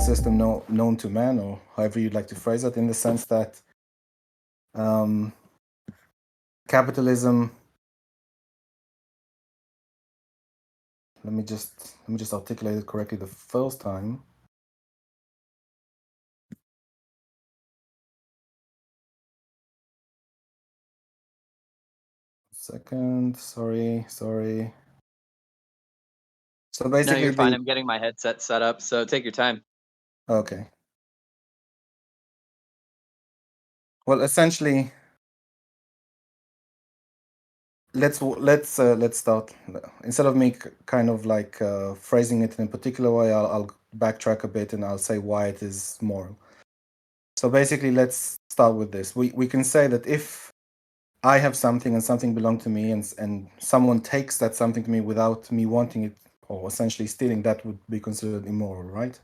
system known to man, or however you'd like to phrase it, in the sense that capitalism. Let me just articulate it correctly the first time. Second, sorry. So basically, no, you're fine. I'm getting my headset set up, so take your time. Okay. Well, essentially, let's start. Instead of me kind of like phrasing it in a particular way, I'll backtrack a bit and I'll say why it is moral. So basically, let's start with this. We can say that if I have something and something belongs to me, and someone takes that something to me without me wanting it, or essentially stealing, that would be considered immoral, right?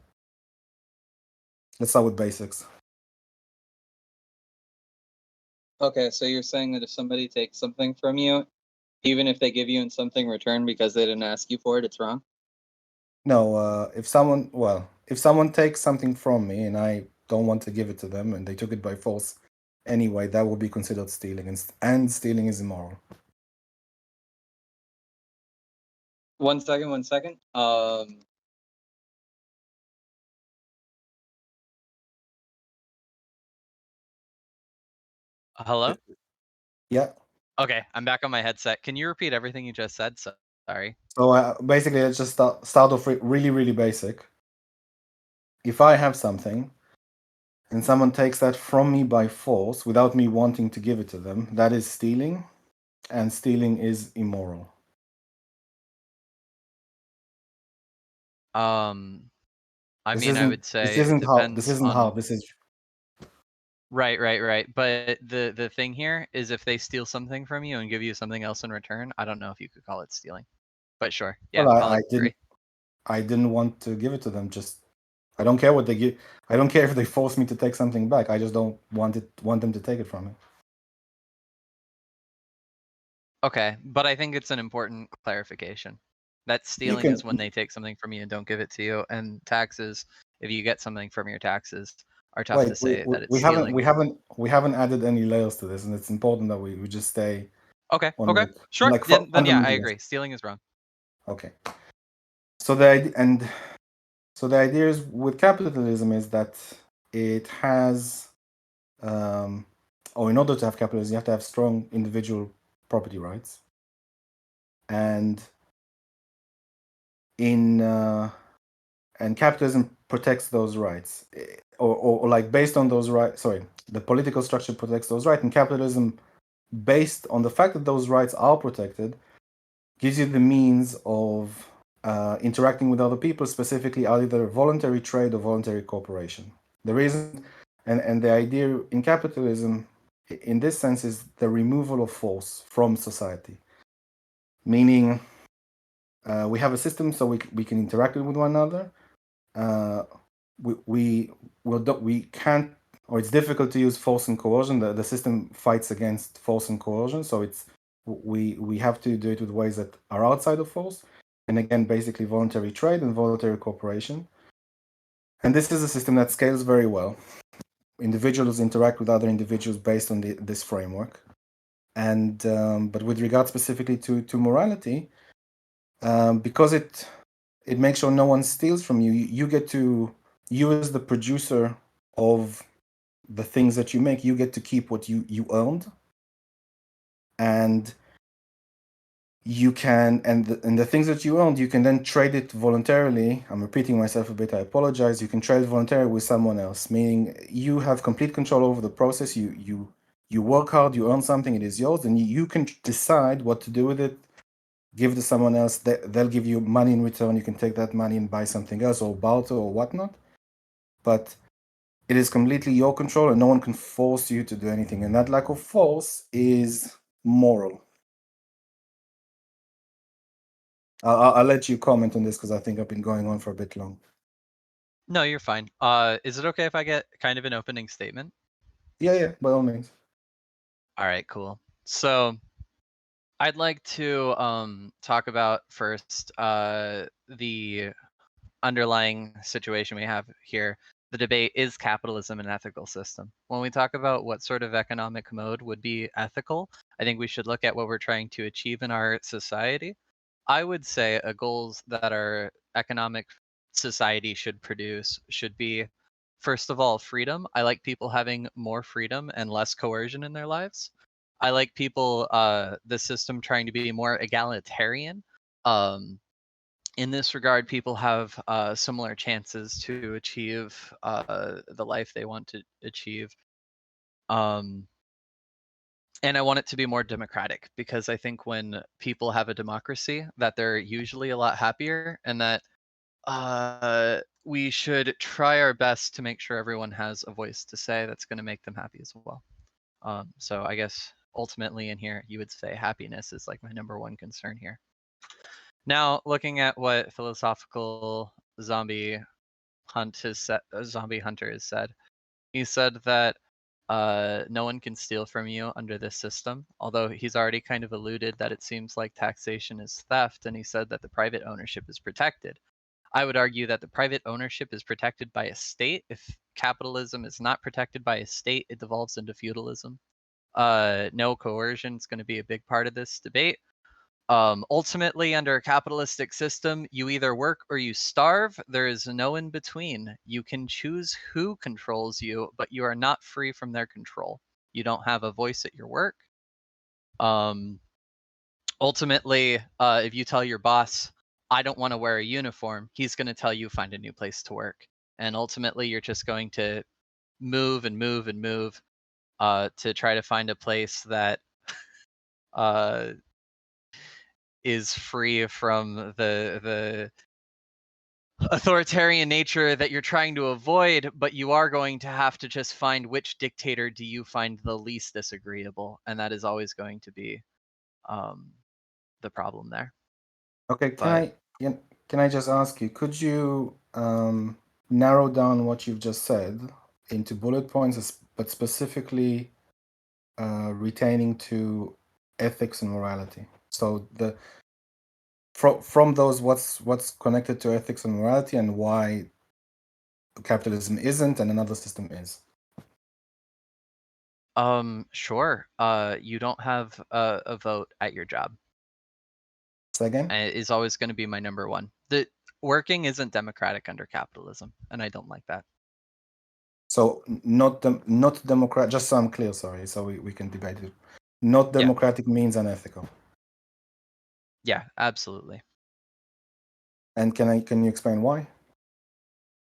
Let's start with basics. Okay, so you're saying that if somebody takes something from you, even if they give you something in return because they didn't ask you for it, it's wrong? No, if someone takes something from me and I don't want to give it to them and they took it by force anyway, that will be considered stealing, and stealing is immoral. One second. Hello? Yeah. Okay, I'm back on my headset. Can you repeat everything you just said? Sorry. So basically, let's just start off really, really basic. If I have something and someone takes that from me by force without me wanting to give it to them, that is stealing, and stealing is immoral. I mean, I would say this isn't how this is. Right. But the thing here is, if they steal something from you and give you something else in return, I don't know if you could call it stealing. But sure, yeah, Well, I'll agree. I didn't want to give it to them. Just I don't care what they give. I don't care if they force me to take something back. I just don't want them to take it from me. Okay, but I think it's an important clarification. That stealing is when they take something from you and don't give it to you, and taxes, if you get something from your taxes, are tough to say that it's stealing. We haven't added any layers to this, and it's important that we just stay. Okay. On Sure. Like then yeah, I agree. Stealing is wrong. Okay. So the idea is with capitalism is that it has, or in order to have capitalism, you have to have strong individual property rights, and and capitalism protects those rights, or like based on those rights. Sorry, the political structure protects those rights, and capitalism, based on the fact that those rights are protected, gives you the means of interacting with other people, specifically either voluntary trade or voluntary cooperation. The reason, and the idea in capitalism, in this sense, is the removal of force from society. Meaning, we have a system so we can interact with one another. We can't, or it's difficult to use force and coercion. The system fights against force and coercion, so we have to do it with ways that are outside of force, and again, basically voluntary trade and voluntary cooperation. And this is a system that scales very well. Individuals interact with other individuals based on this framework. And but with regard specifically to morality, because it makes sure no one steals from you, you get to, you as the producer of the things that you make, you get to keep what you earned, and you can, and the things that you owned, you can then trade it voluntarily. I'm repeating myself a bit, I apologize. You can trade it voluntarily with someone else, meaning you have complete control over the process. You work hard, you earn something, it is yours, and you can decide what to do with it. Give it to someone else, they'll give you money in return. You can take that money and buy something else, or barter or whatnot. But it is completely your control, and no one can force you to do anything. And that lack of force is moral. I'll let you comment on this because I think I've been going on for a bit long. No, you're fine. Is it okay if I get kind of an opening statement? Yeah, by all means. All right, cool. So I'd like to talk about first the underlying situation we have here. The debate is capitalism an ethical system. When we talk about what sort of economic mode would be ethical, I think we should look at what we're trying to achieve in our society. I would say goals that our economic society should produce should be, first of all, freedom. I like people having more freedom and less coercion in their lives. I like people, the system trying to be more egalitarian. In this regard, people have similar chances to achieve the life they want to achieve. And I want it to be more democratic, because I think when people have a democracy, that they're usually a lot happier, and that we should try our best to make sure everyone has a voice to say that's going to make them happy as well. So I guess ultimately in here, you would say happiness is like my number one concern here. Now, looking at what philosophical zombie hunter has said, he said that no one can steal from you under this system, although he's already kind of alluded that it seems like taxation is theft, and he said that the private ownership is protected. I would argue that the private ownership is protected by a state. If capitalism is not protected by a state, it devolves into feudalism. No coercion is going to be a big part of this debate. Ultimately, under a capitalistic system, you either work or you starve. There is no in between. You can choose who controls you, but you are not free from their control. You don't have a voice at your work. Ultimately, if you tell your boss, I don't want to wear a uniform, he's going to tell you find a new place to work. And ultimately, you're just going to move and move and move to try to find a place that is free from the authoritarian nature that you're trying to avoid, but you are going to have to just find which dictator do you find the least disagreeable, and that is always going to be the problem there. Okay, can I just ask you, could you narrow down what you've just said into bullet points, but specifically retaining to ethics and morality? So from those, what's connected to ethics and morality, and why capitalism isn't and another system is? Sure. You don't have a vote at your job. Say again? Is always going to be my number one. The working isn't democratic under capitalism, and I don't like that. So not democratic. Just so I'm clear, sorry, so we can debate it. Not democratic means unethical. Yeah, absolutely. And can you explain why?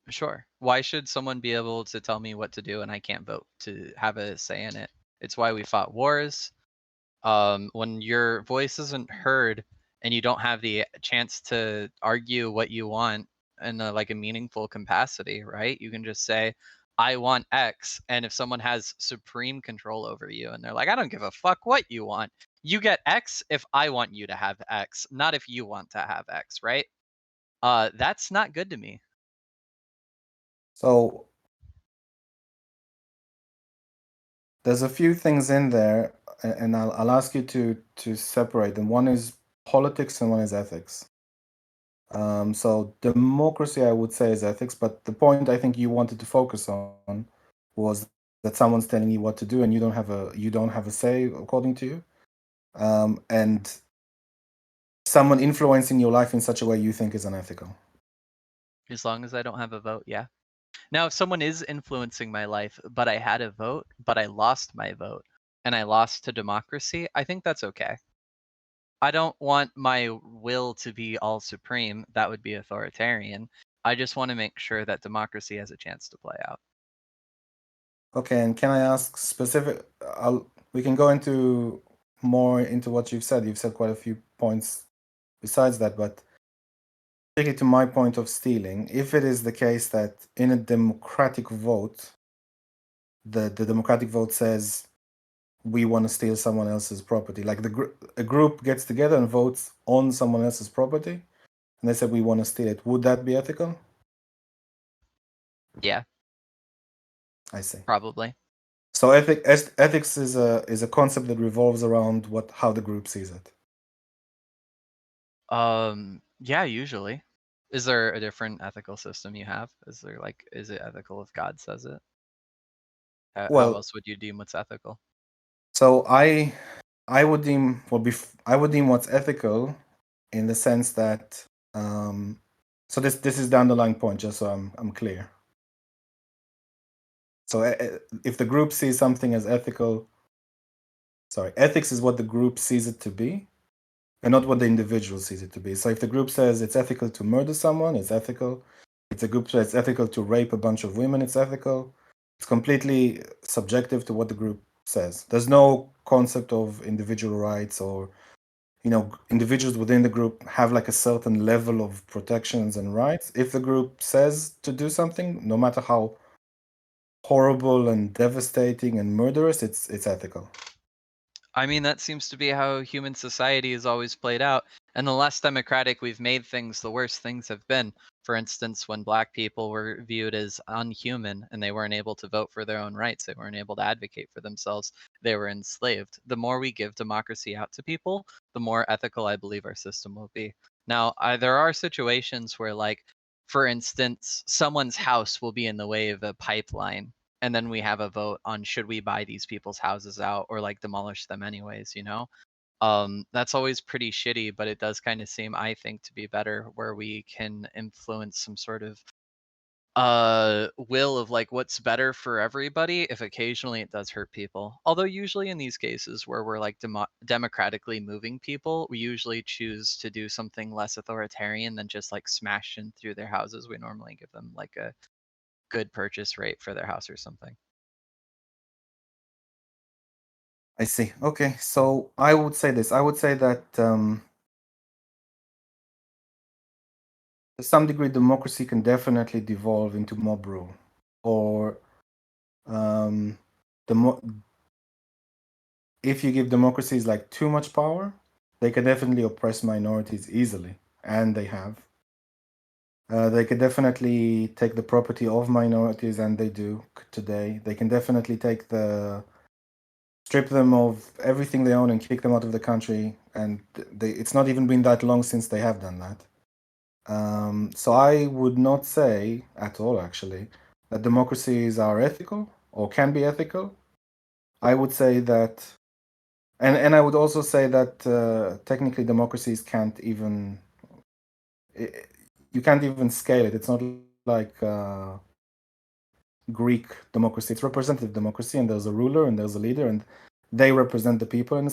Sure. Why should someone be able to tell me what to do and I can't vote to have a say in it? It's why we fought wars. When your voice isn't heard and you don't have the chance to argue what you want in like a meaningful capacity, right? You can just say, I want X. And if someone has supreme control over you and they're like, I don't give a fuck what you want, you get X if I want you to have X, not if you want to have X, right? That's not good to me. So there's a few things in there, and I'll ask you to separate them. One is politics and one is ethics. So democracy, I would say, is ethics, but the point I think you wanted to focus on was that someone's telling you what to do and you don't have a say, according to you, and someone influencing your life in such a way you think is unethical. As long as I don't have a vote, yeah. Now, if someone is influencing my life, but I had a vote, but I lost my vote, and I lost to democracy, I think that's okay. I don't want my will to be all supreme. That would be authoritarian. I just want to make sure that democracy has a chance to play out. Okay, and can I ask specific? We can go into more into what you've said. You've said quite a few points besides that, but particularly to my point of stealing, if it is the case that in a democratic vote, the democratic vote says we want to steal someone else's property, like a group gets together and votes on someone else's property, and they said we want to steal it, would that be ethical? Yeah. I see. Probably. So ethics is a concept that revolves around how the group sees it. Yeah, usually. Is there a different ethical system you have? Is it ethical if God says it? How Well, else would you deem what's ethical? so I would deem I would deem what's ethical in the sense that so this is the underlying point, just so I'm clear. So if the group sees something as ethical, ethics is what the group sees it to be, and not what the individual sees it to be. So if the group says it's ethical to murder someone, it's ethical. If the group says it's ethical to rape a bunch of women, it's ethical. It's completely subjective to what the group says. There's no concept of individual rights or individuals within the group have like a certain level of protections and rights. If the group says to do something, no matter how horrible and devastating and murderous, it's ethical. I mean, that seems to be how human society has always played out. And the less democratic we've made things, the worse things have been. For instance, when black people were viewed as unhuman and they weren't able to vote for their own rights, they weren't able to advocate for themselves, they were enslaved. The more we give democracy out to people, the more ethical I believe our system will be. Now, there are situations where, like, for instance, someone's house will be in the way of a pipeline, and then we have a vote on should we buy these people's houses out or like demolish them anyways, that's always pretty shitty, but it does kind of seem, I think, to be better where we can influence some sort of will of like what's better for everybody, if occasionally it does hurt people. Although usually in these cases where we're like democratically moving people, we usually choose to do something less authoritarian than just like smash in through their houses. We normally give them like a good purchase rate for their house or something. I see. Okay, so I would say this. I would say that to some degree, democracy can definitely devolve into mob rule, or um, the if you give democracies like too much power, they can definitely oppress minorities easily, and they have. They can definitely take the property of minorities, and they do today. They can definitely strip them of everything they own and kick them out of the country. And it's not even been that long since they have done that. So I would not say at all, actually, that democracies are ethical or can be ethical. I would say that, and I would also say that technically democracies can't even, you can't even scale it. It's not like Greek democracy. It's representative democracy, and there's a ruler and there's a leader, and they represent the people, and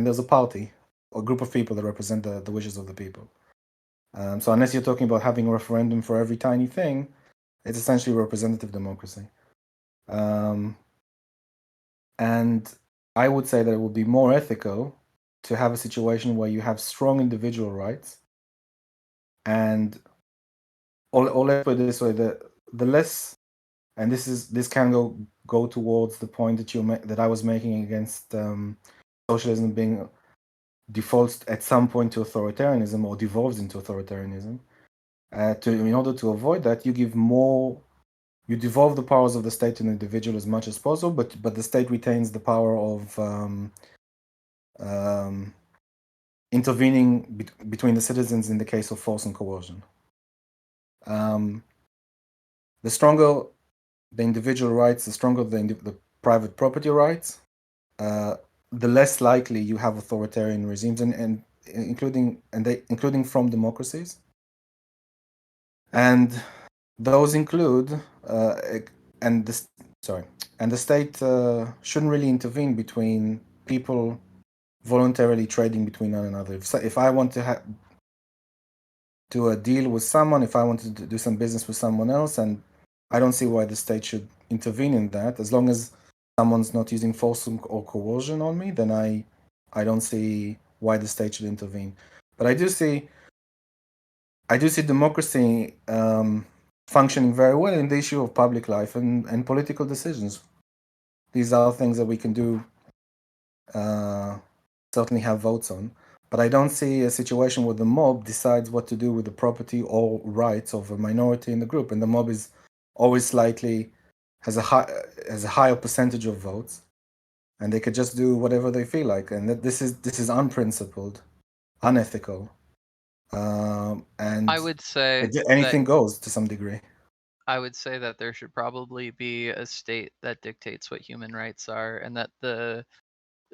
there's a party, a group of people that represent the wishes of the people. So unless you're talking about having a referendum for every tiny thing, it's essentially representative democracy. And I would say that it would be more ethical to have a situation where you have strong individual rights, and let's put it this way: the less, and this can go towards the point that I was making against socialism being defaults at some point to authoritarianism or devolves into authoritarianism. In order to avoid that, you devolve the powers of the state to an individual as much as possible, but the state retains the power of intervening between the citizens in the case of force and coercion. The stronger the individual rights, the stronger the private property rights, the less likely you have authoritarian regimes, and including from democracies. And those include and this sorry and the state shouldn't really intervene between people voluntarily trading between one another. If I want to do a deal with someone, if I want to do some business with someone else, and I don't see why the state should intervene in that. As long as someone's not using force or coercion on me, then I don't see why the state should intervene. But I do see democracy functioning very well in the issue of public life and political decisions. These are things that we can do, certainly have votes on. But I don't see a situation where the mob decides what to do with the property or rights of a minority in the group, and the mob is always has a higher percentage of votes, and they could just do whatever they feel like, and this is unprincipled, unethical, And I would say anything goes to some degree. I would say that there should probably be a state that dictates what human rights are, and that the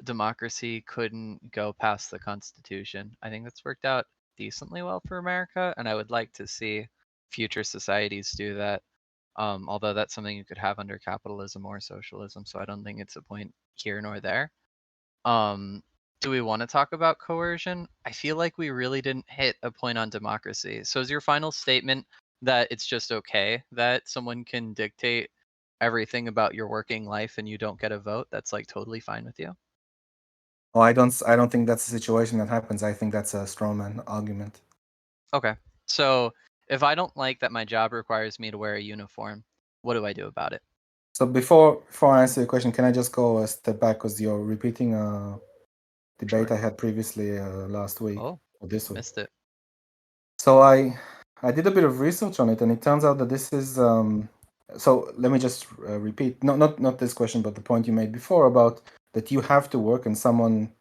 democracy couldn't go past the Constitution. I think that's worked out decently well for America, and I would like to see future societies do that. Although that's something you could have under capitalism or socialism, so I don't think it's a point here nor there. Um, do we want to talk about coercion? I feel like we really didn't hit a point on democracy. So is your final statement that it's just okay that someone can dictate everything about your working life and you don't get a vote? That's like totally fine with you? Oh, I don't think that's a situation that happens. I think that's a straw man argument. Okay. So if I don't like that my job requires me to wear a uniform, what do I do about it? So before I answer your question, can I just go a step back because you're repeating a debate Sure. I had previously last week Oh, or this week. missed it. So I did a bit of research on it, and it turns out that this is so let me just repeat not this question, but the point you made before about that you have to work and someone,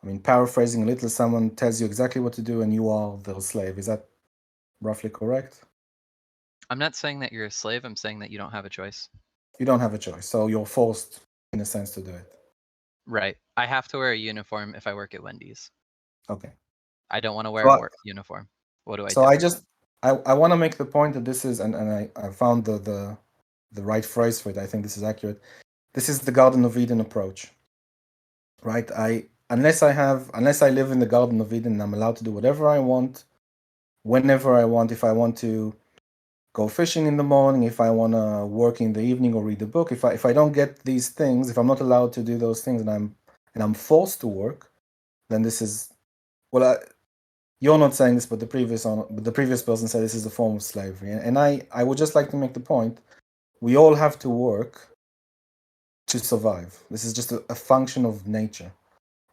I mean, paraphrasing a little, someone tells you exactly what to do and you are their slave. Is that roughly correct? I'm not saying that you're a slave. I'm saying that you don't have a choice. You don't have a choice, so you're forced in a sense to do it. Right. I have to wear a uniform if I work at Wendy's. Okay. I don't want to wear So a uniform. What do I so do? I want to make the point that this is, and I found the right phrase for it. I think this is accurate. This is the Garden of Eden approach, right? Unless I live in the Garden of Eden, I'm allowed to do whatever I want, whenever I want. If I want to go fishing in the morning, if I want to work in the evening or read a book, if I don't get these things, if I'm not allowed to do those things, and I'm forced to work, then this is, well, you're not saying this, but the previous person said this is a form of slavery, and I would just like to make the point: we all have to work to survive. This is just a function of nature.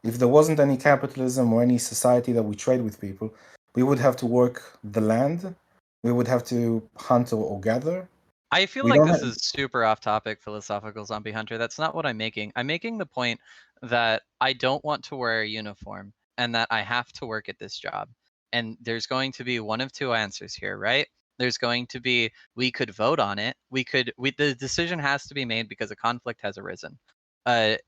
If there wasn't any capitalism or any society that we trade with people, we would have to work the land. We would have to hunt or gather. I feel We like don't this have. is super off topic, philosophical zombie hunter. That's not what I'm making. I'm making the point that I don't want to wear a uniform and that I have to work at this job. And there's going to be one of two answers here, right? There's going to be we could vote on it. The decision has to be made because a conflict has arisen.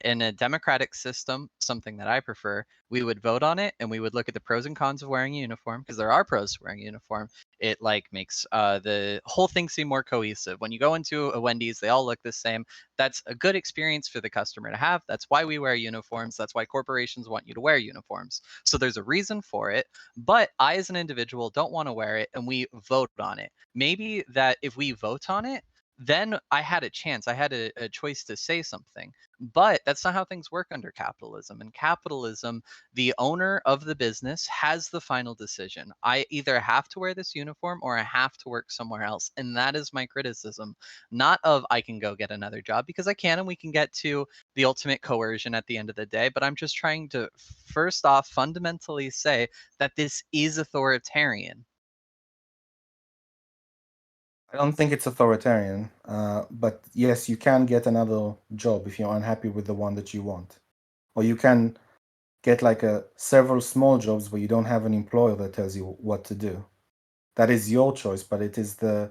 In a democratic system, something that I prefer, we would vote on it and we would look at the pros and cons of wearing a uniform because there are pros to wearing a uniform. It like makes the whole thing seem more cohesive. When you go into a Wendy's, they all look the same. That's a good experience for the customer to have. That's why we wear uniforms. That's why corporations want you to wear uniforms. So there's a reason for it. But I, as an individual, don't want to wear it, and we vote on it. Maybe that if we vote on it, then I had a chance. I had a choice to say something. But that's not how things work under capitalism. In capitalism, the owner of the business has the final decision. I either have to wear this uniform or I have to work somewhere else. And that is my criticism, not of I can go get another job, because I can, and we can get to the ultimate coercion at the end of the day. But I'm just trying to first off fundamentally say that this is authoritarian. I don't think it's authoritarian, but yes, you can get another job if you're unhappy with the one that you want, or you can get like several small jobs where you don't have an employer that tells you what to do. That is your choice, but it is the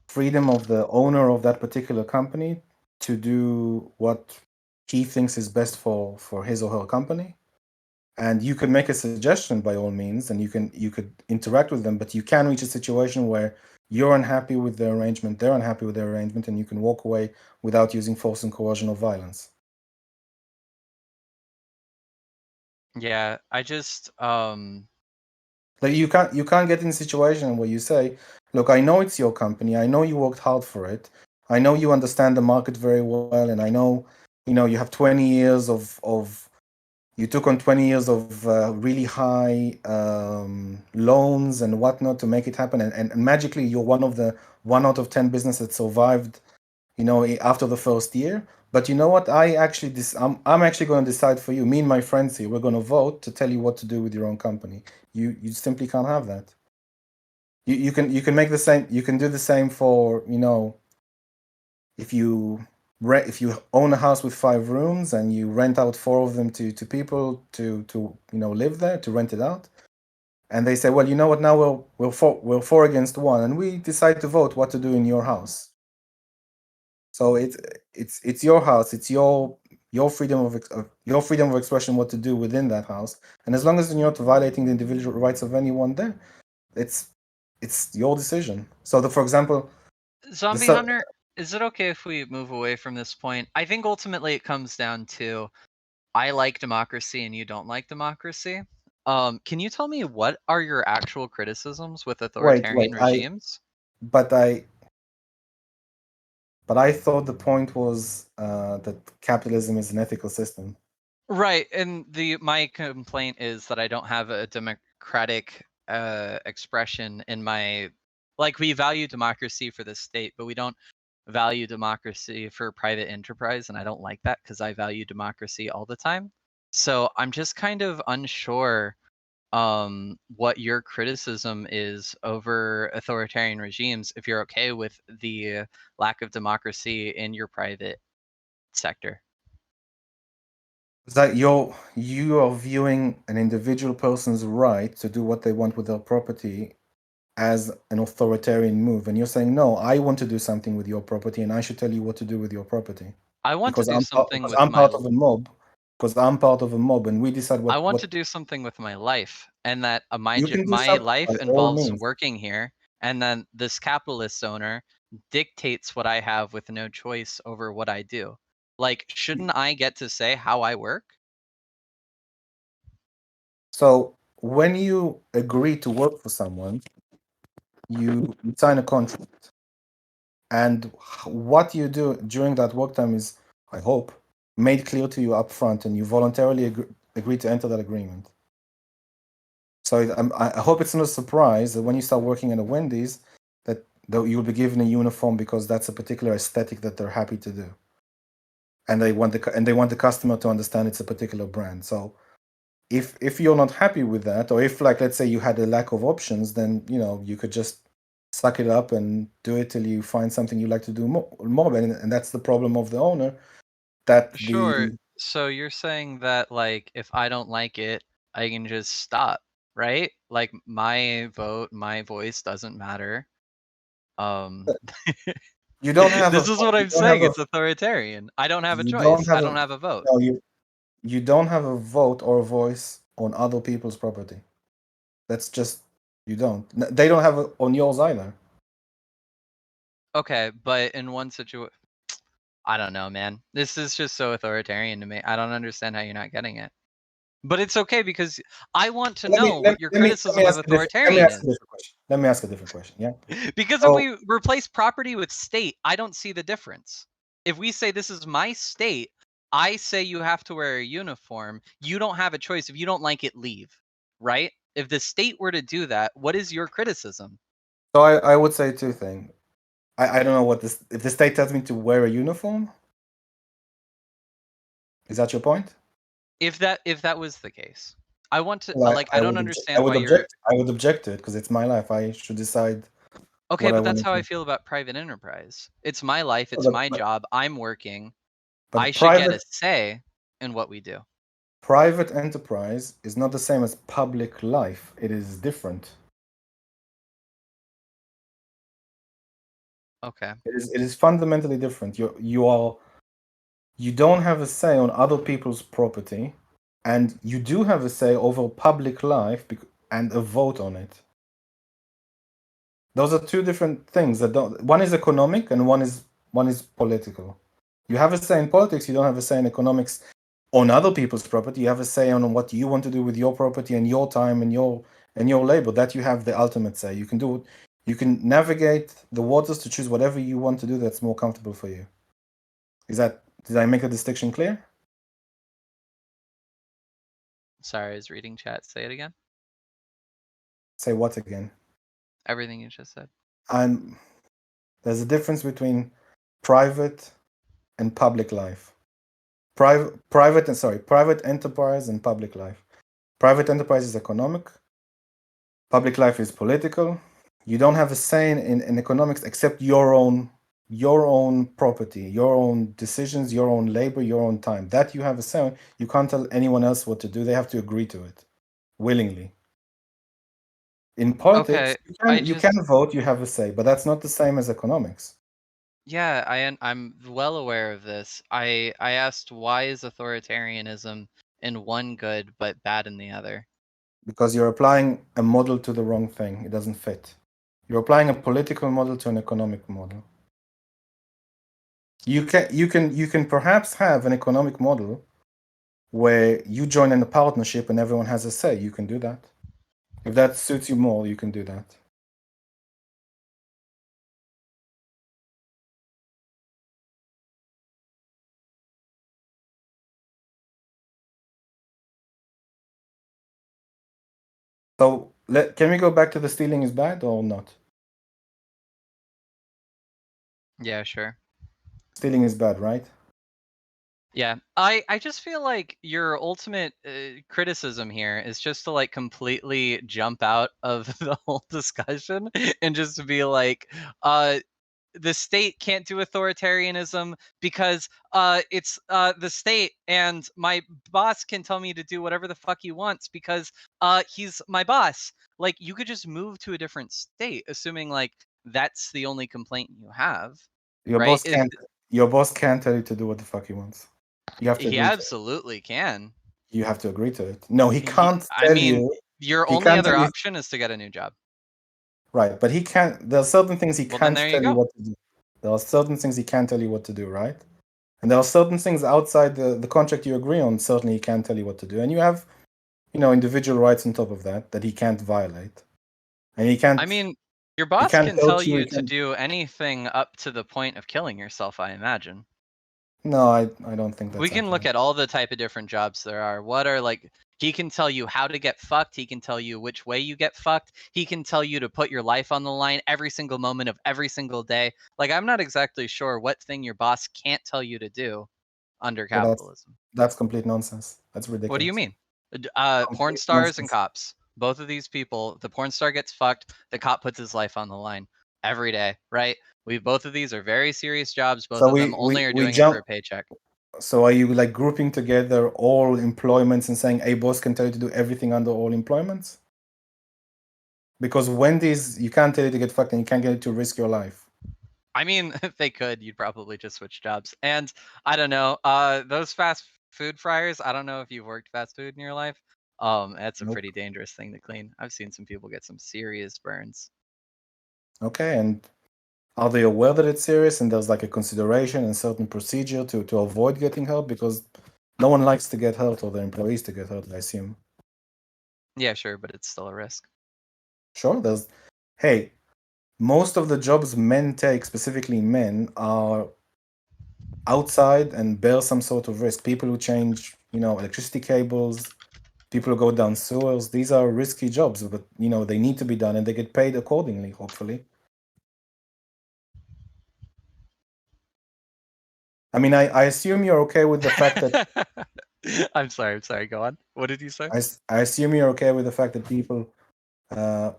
freedom of the owner of that particular company to do what he thinks is best for his or her company. And you could make a suggestion by all means, and you could interact with them, but you can reach a situation where you're unhappy with the arrangement, they're unhappy with their arrangement, and you can walk away without using force and coercion or violence. Yeah, I just Like you can't get in a situation where you say, look, I know it's your company, I know you worked hard for it, I know you understand the market very well, and I know, you have 20 years of you took on 20 years of really high loans and whatnot to make it happen, and magically you're one out of 10 businesses that survived, after the first year. But you know what? I'm actually going to decide for you. Me and my friends here, we're going to vote to tell you what to do with your own company. You simply can't have that. You can make the same. You can do the same for, if you own a house with 5 rooms and you rent out 4 of them to people to live there, to rent it out. and they say, well, you know what? Now we're four against one, and we decide to vote what to do in your house. So it's your house. It's your freedom of expression what to do within that house, and as long as you're not violating the individual rights of anyone there, it's your decision. So, for example, Zombie Hunter, is it okay if we move away from this point? I think ultimately it comes down to I like democracy and you don't like democracy. Can you tell me what are your actual criticisms with authoritarian regimes? But I thought the point was that capitalism is an ethical system. Right, and my complaint is that I don't have a democratic expression in my, like, we value democracy for the state, but we don't value democracy for private enterprise, and I don't like that because I value democracy all the time. So I'm just kind of unsure what your criticism is over authoritarian regimes, if you're okay with the lack of democracy in your private sector. That you are viewing an individual person's right to do what they want with their property as an authoritarian move, and you're saying, no, I want to do something with your property, and I should tell you what to do with your property. I want because to do something with I'm my part of a mob. Because I'm part of a mob, and we decide what. I want to do something with my life, and that You can do my something life by all involves means. working here, and then this capitalist owner dictates what I have with no choice over what I do. Like, shouldn't I get to say how I work? So when you agree to work for someone, you sign a contract, and what you do during that work time is, I hope, made clear to you up front, and you voluntarily agree to enter that agreement. So I hope it's not a surprise that when you start working at a Wendy's, that you'll be given a uniform because that's a particular aesthetic that they're happy to do, and they want the customer to understand it's a particular brand. So if you're not happy with that, or if, like, let's say you had a lack of options, then you could just suck it up and do it till you find something you like to do more, and that's the problem of the owner. That Sure. So you're saying that, like, if I don't like it, I can just stop, right? Like, my vote, my voice doesn't matter. You don't have this a is what I'm saying. It's authoritarian. I don't have a choice. I don't have a vote. No, you don't have a vote or a voice on other people's property. That's just, you don't. They don't have it on yours either. Okay, but in one situation, I don't know, man. This is just so authoritarian to me. I don't understand how you're not getting it. But it's okay because I want to know what your criticism of authoritarian is. Let me ask a different question. Yeah. Because if we replace property with state, I don't see the difference. If we say this is my state, I say you have to wear a uniform. You don't have a choice. If you don't like it, leave. Right? If the state were to do that, what is your criticism? So I would say two things. I don't know what this. If the state tells me to wear a uniform, is that your point? If that was the case, I want to Well, I don't understand why you're. I would object to it because it's my life. I should decide. Okay, but that's how I feel about private enterprise. It's my life. It's my job. I'm working. I should get a say in what we do. Private enterprise is not the same as public life. It is different. Okay. It is fundamentally different. You don't have a say on other people's property, and you do have a say over public life and a vote on it. Those are two different things that don't. One is economic and one is political. You have a say in politics. You don't have a say in economics on other people's property. You have a say on what you want to do with your property and your time and your labor. That you have the ultimate say. You can do. You can navigate the waters to choose whatever you want to do that's more comfortable for you. Did I make the distinction clear? Sorry, I was reading chat. Say it again. Say what again? Everything you just said. There's a difference between private and public life. Private enterprise and public life. Private enterprise is economic. Public life is political. You don't have a say in economics except your own property, your own decisions, your own labor, your own time. That you have a say on. You can't tell anyone else what to do. They have to agree to it willingly. In politics, Okay, you can vote, you have a say, but that's not the same as economics. Yeah, I'm well aware of this. I asked why is authoritarianism in one good but bad in the other? Because you're applying a model to the wrong thing. It doesn't fit. You're applying a political model to an economic model. You can perhaps have an economic model where you join in a partnership and everyone has a say. You can do that. If that suits you more, you can do that. So can we go back to the stealing is bad or not? Yeah, sure. Stealing is bad, right? Yeah, I just feel like your ultimate criticism here is just to like completely jump out of the whole discussion and just to be like, the state can't do authoritarianism because it's the state, and my boss can tell me to do whatever the fuck he wants because he's my boss. Like, you could just move to a different state, assuming like that's the only complaint you have, Your right? boss can't. Your boss can't tell you to do what the fuck he wants. You have to He agree to it. absolutely can. You have to agree to it. No, he He, can't I tell mean, you. your He only can't other tell you. option is to get a new job. Right, but he can't. There are certain things he Well, then can't there you tell you go. what to do. There are certain things he can't tell you what to do, right? And there are certain things outside the contract you agree on. Certainly, he can't tell you what to do, and you have, individual rights on top of that he can't violate, and he can't. I mean, your He boss can't can tell hurt you. you He to can. do anything up to the point of killing yourself, I imagine. No, I don't think that's We can look accurate. at all the type of different jobs there are. What are like, he can tell you how to get fucked. He can tell you which way you get fucked. He can tell you to put your life on the line every single moment of every single day. Like, I'm not exactly sure what thing your boss can't tell you to do under But capitalism. that's complete nonsense. That's What do you ridiculous. mean? Porn Complete stars and nonsense. cops. Both of these people, the porn star gets fucked, the cop puts his life on the line every day, right? Both of these are very serious jobs. Both So of them we only we are we doing it for jump. a paycheck. So are you like grouping together all employments and saying a boss can tell you to do everything under all employments? Because Wendy's, you can't tell you to get fucked and you can't get it to risk your life. I mean, if they could, you'd probably just switch jobs. And I don't know, those fast food fryers, I don't know if you've worked fast food in your life. That's a Nope. pretty dangerous thing to clean. I've seen some people get some serious burns. Okay, and are they aware that it's serious and there's like a consideration and certain procedure to avoid getting hurt? Because no one likes to get hurt or their employees to get hurt, I assume. Yeah, sure, but it's still a risk. Sure, hey, most of the jobs men take, specifically men, are outside and bear some sort of risk. People who change, electricity cables, people who go down sewers, these are risky jobs, but they need to be done and they get paid accordingly, hopefully. I mean, I assume you're okay with the fact that I'm sorry, go on. What did you say? I assume you're okay with the fact that people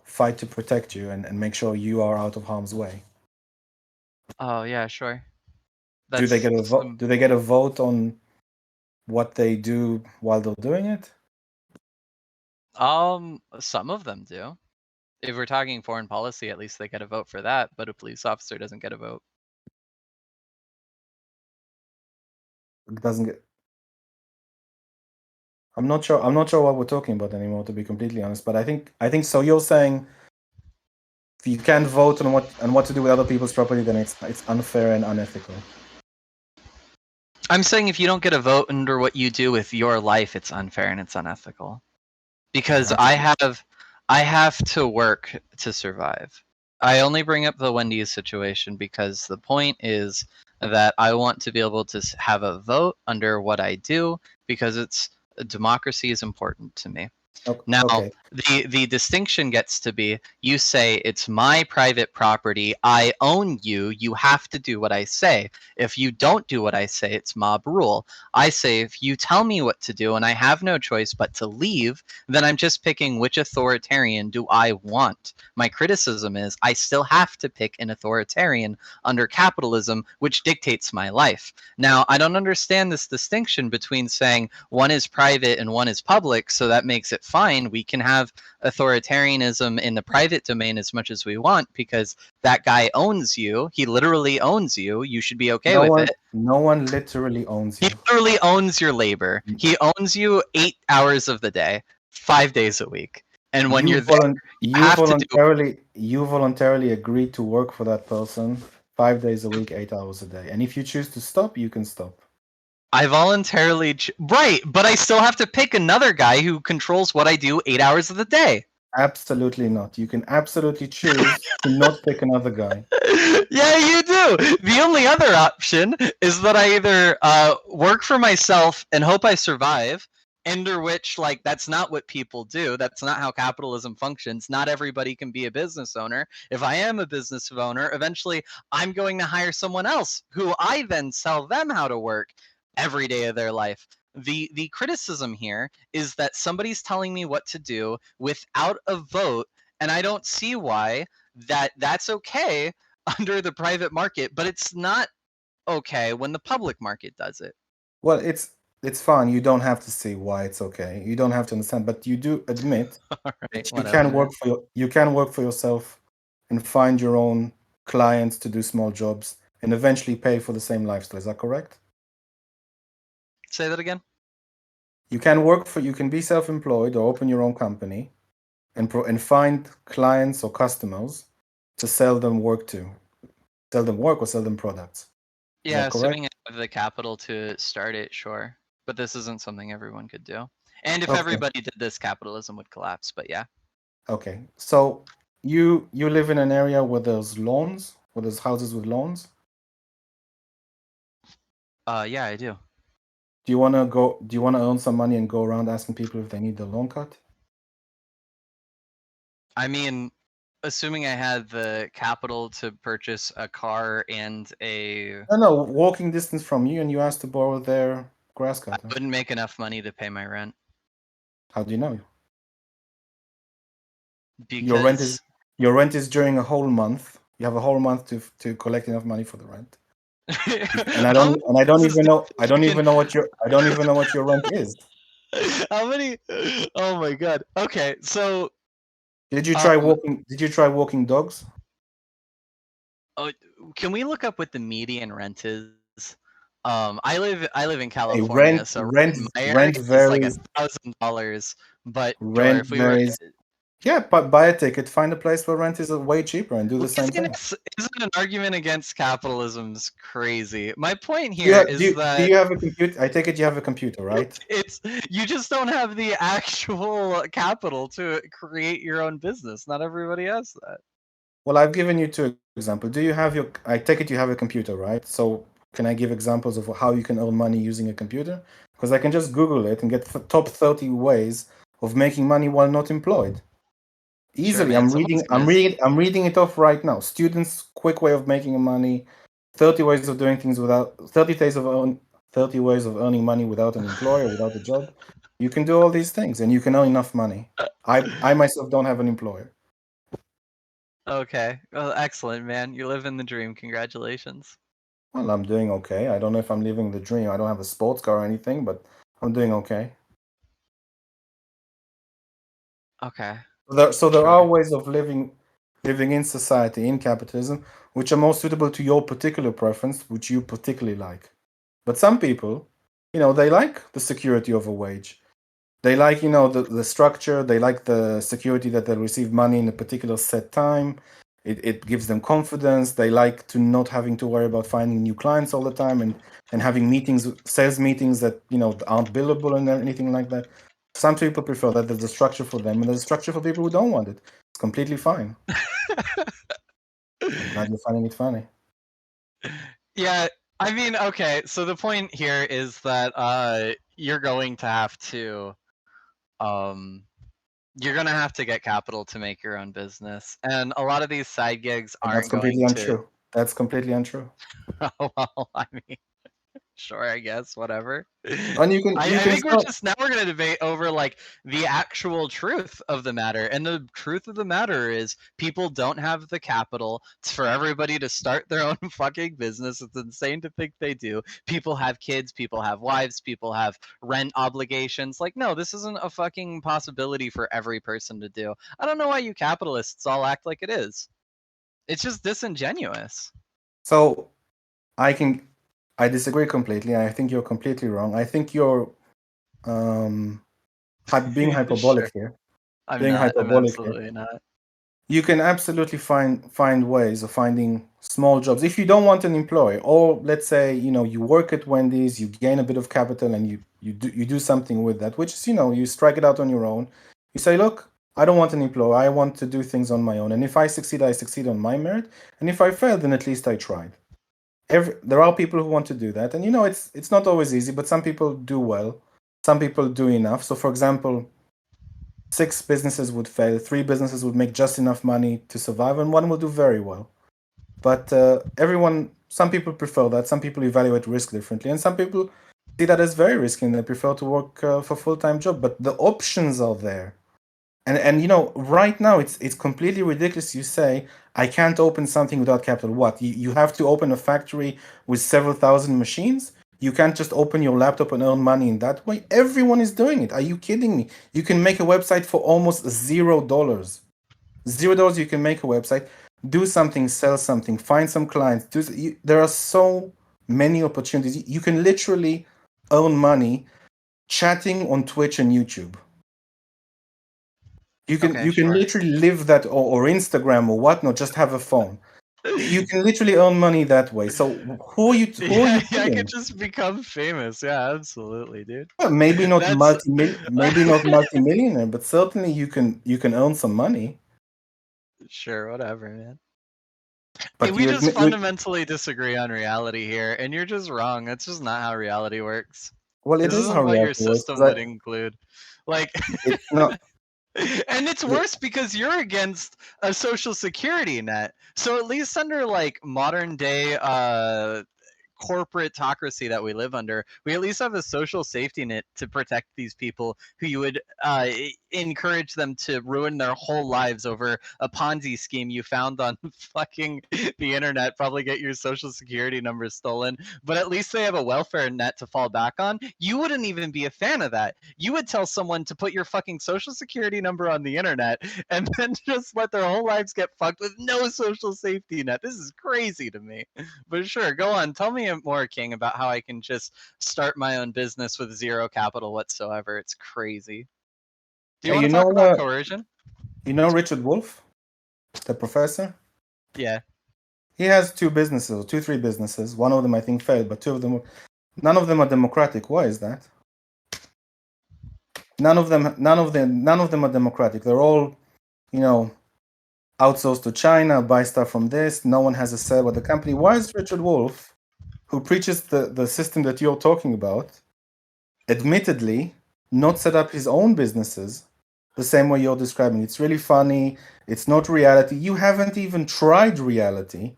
fight to protect you and make sure you are out of harm's way. Oh yeah, sure. Do they get a vote? some- Do they get a vote on what they do while they're doing it? Some of them do. If we're talking foreign policy, at least they get a vote for that, but a police officer doesn't get a vote. It doesn't get. I'm not sure. I'm not sure what we're talking about anymore, to be completely honest. But I think so. You're saying if you can't vote on what to do with other people's property, then it's unfair and unethical. I'm saying if you don't get a vote under what you do with your life, it's unfair and it's unethical. Because I have to work to survive. I only bring up the Wendy's situation because the point is that I want to be able to have a vote under what I do because democracy is important to me. Now, Okay. the distinction gets to be you say it's my private property, I own you, you have to do what I say. If you don't do what I say, it's mob rule. I say if you tell me what to do and I have no choice but to leave, then I'm just picking which authoritarian do I want. My criticism is I still have to pick an authoritarian under capitalism, which dictates my life. Now, I don't understand this distinction between saying one is private and one is public, so that makes it fine, we can have authoritarianism in the private domain as much as we want because that guy owns you. He literally owns you. You should be okay with it. No one literally owns you. He literally owns your labor. He owns you 8 hours of the day, 5 days a week. And when you're there, you voluntarily agreed to work for that person 5 days a week, 8 hours a day. And if you choose to stop, you can stop. I voluntarily right, but I still have to pick another guy who controls what I do 8 hours of the day. Absolutely not. You can absolutely choose to not pick another guy. Yeah, you do. The only other option is that I either work for myself and hope I survive, under which, like, that's not what people do. That's not how capitalism functions. Not everybody can be a business owner. If I am a business owner, eventually I'm going to hire someone else who I then sell them how to work every day of their life. The criticism here is that somebody's telling me what to do without a vote, and I don't see why that's okay under the private market, but it's not okay when the public market does it. Well, it's fine. You don't have to see why it's okay. You don't have to understand, but you do admit that you can work for yourself and find your own clients to do small jobs and eventually pay for the same lifestyle. Is that correct? Say that again. You can be self-employed or open your own company and find clients or customers to sell them work or sell them products. Yeah, assuming I have the capital to start it, sure. But this isn't something everyone could do. And if everybody did this, capitalism would collapse, but yeah. Okay. So you live in an area where there's lawns, where there's houses with lawns? Yeah, I do. Do you want to earn some money and go around asking people if they need the lawn cut? I mean, assuming I had the capital to purchase a car and a... No, walking distance from you, and you asked to borrow their grass cutter. I wouldn't make enough money to pay my rent. How do you know? Because your rent is during a whole month. You have a whole month to collect enough money for the rent. And I don't even know what your rent is. How many? Oh my god. Okay, so did you try walking dogs? Oh, can we look up what the median rent is? I live in California, so rent varies. Is like $1,000, but rent if we varies. Yeah, but buy a ticket, find a place where rent is way cheaper, and do the same thing. Isn't an argument against capitalism's crazy? My point here is that... Do you have a computer? I take it you have a computer, right? You just don't have the actual capital to create your own business. Not everybody has that. Well, I've given you 2 examples. I take it you have a computer, right? So can I give examples of how you can earn money using a computer? Because I can just Google it and get the top 30 ways of making money while not employed. Easily. Sure, I'm reading it off right now. Students, quick way of making money, 30 ways of doing things 30 ways of earning money without an employer, without a job. You can do all these things and you can earn enough money. I myself don't have an employer. Okay. Well, excellent, man. You live in the dream. Congratulations. Well, I'm doing okay. I don't know if I'm living the dream. I don't have a sports car or anything, but I'm doing okay. Okay. So there are ways of living in society, in capitalism, which are more suitable to your particular preference, which you particularly like. But some people, they like the security of a wage. They like, the structure. They like the security that they'll receive money in a particular set time. It gives them confidence. They like to not having to worry about finding new clients all the time and having sales meetings that, aren't billable and anything like that. Some people prefer that. There's a structure for them, and there's a structure for people who don't want it. It's completely fine. I'm glad you're finding it funny. Yeah, I mean, okay, so the point here is that you're going to have to get capital to make your own business, and a lot of these side gigs aren't That's completely untrue. That's completely untrue. Well, I mean, Sure, I guess, whatever. And you can I think still. we're gonna debate over like the actual truth of the matter, and the truth of the matter is people don't have the capital for everybody to start their own fucking business. It's insane to think they do. People have kids, people have wives, people have rent obligations. Like, no, this isn't a fucking possibility for every person to do. I don't know why you capitalists all act like it is. It's just disingenuous. So I disagree completely. I think you're completely wrong. I think you're being hyperbolic Sure. here. I'm Being not. I'm hyperbolic here. absolutely not. You can absolutely find ways of finding small jobs if you don't want an employee, or let's say you work at Wendy's, you gain a bit of capital, and you do something with that, which is you strike it out on your own. You say, look, I don't want an employee. I want to do things on my own, and if I succeed on my merit, and if I fail, then at least I tried. There are people who want to do that, and it's not always easy, but some people do well, some people do enough. So for example, 6 businesses would fail, 3 businesses would make just enough money to survive, and 1 will do very well. But some people prefer that, some people evaluate risk differently, and some people see that as very risky and they prefer to work for a full-time job. But the options are there. And right now it's completely ridiculous. You say I can't open something without capital. What? You have to open a factory with several thousand machines? You can't just open your laptop and earn money in that way? Everyone is doing it. Are you kidding me? You can make a website for almost $0. $0 you can make a website, do something, sell something, find some clients. There are so many opportunities. You can literally earn money chatting on Twitch and YouTube. You can Sure. literally live that, or Instagram or whatnot. Just have a phone. You can literally earn money that way. So who are you Yeah, I kidding? could just become famous. Yeah, absolutely, dude. Well, maybe not That's multi-millionaire, but certainly you can earn some money. sure, whatever, man. Hey, But we you just admit fundamentally disagree on reality here, and you're just wrong. That's just not how reality works. well, it This is isn't how what your reality works. system would include. Like, It's not. and it's worse because you're against a social security net. So at least under like modern day corporateocracy that we live under, we at least have a social safety net to protect these people who you would encourage them to ruin their whole lives over a Ponzi scheme you found on fucking the internet, probably get your social security number stolen, but at least they have a welfare net to fall back on. You wouldn't even be a fan of that. You would tell someone to put your fucking social security number on the internet and then just let their whole lives get fucked with no social safety net. This is crazy to me. But sure, go on. Tell me more, King, about how I can just start my own business with 0 capital whatsoever. It's crazy. Do you want to talk about coercion? You know Richard Wolff, the professor? Yeah. He has 2 businesses, 3 businesses. One of them I think failed, but 2 of them, none of them are democratic. Why is that? None of them are democratic. They're all, outsourced to China, buy stuff from this. No one has a say with the company. Why is Richard Wolff, who preaches the system that you're talking about, admittedly not set up his own businesses the same way you're describing? It's really funny. It's not reality. You haven't even tried reality.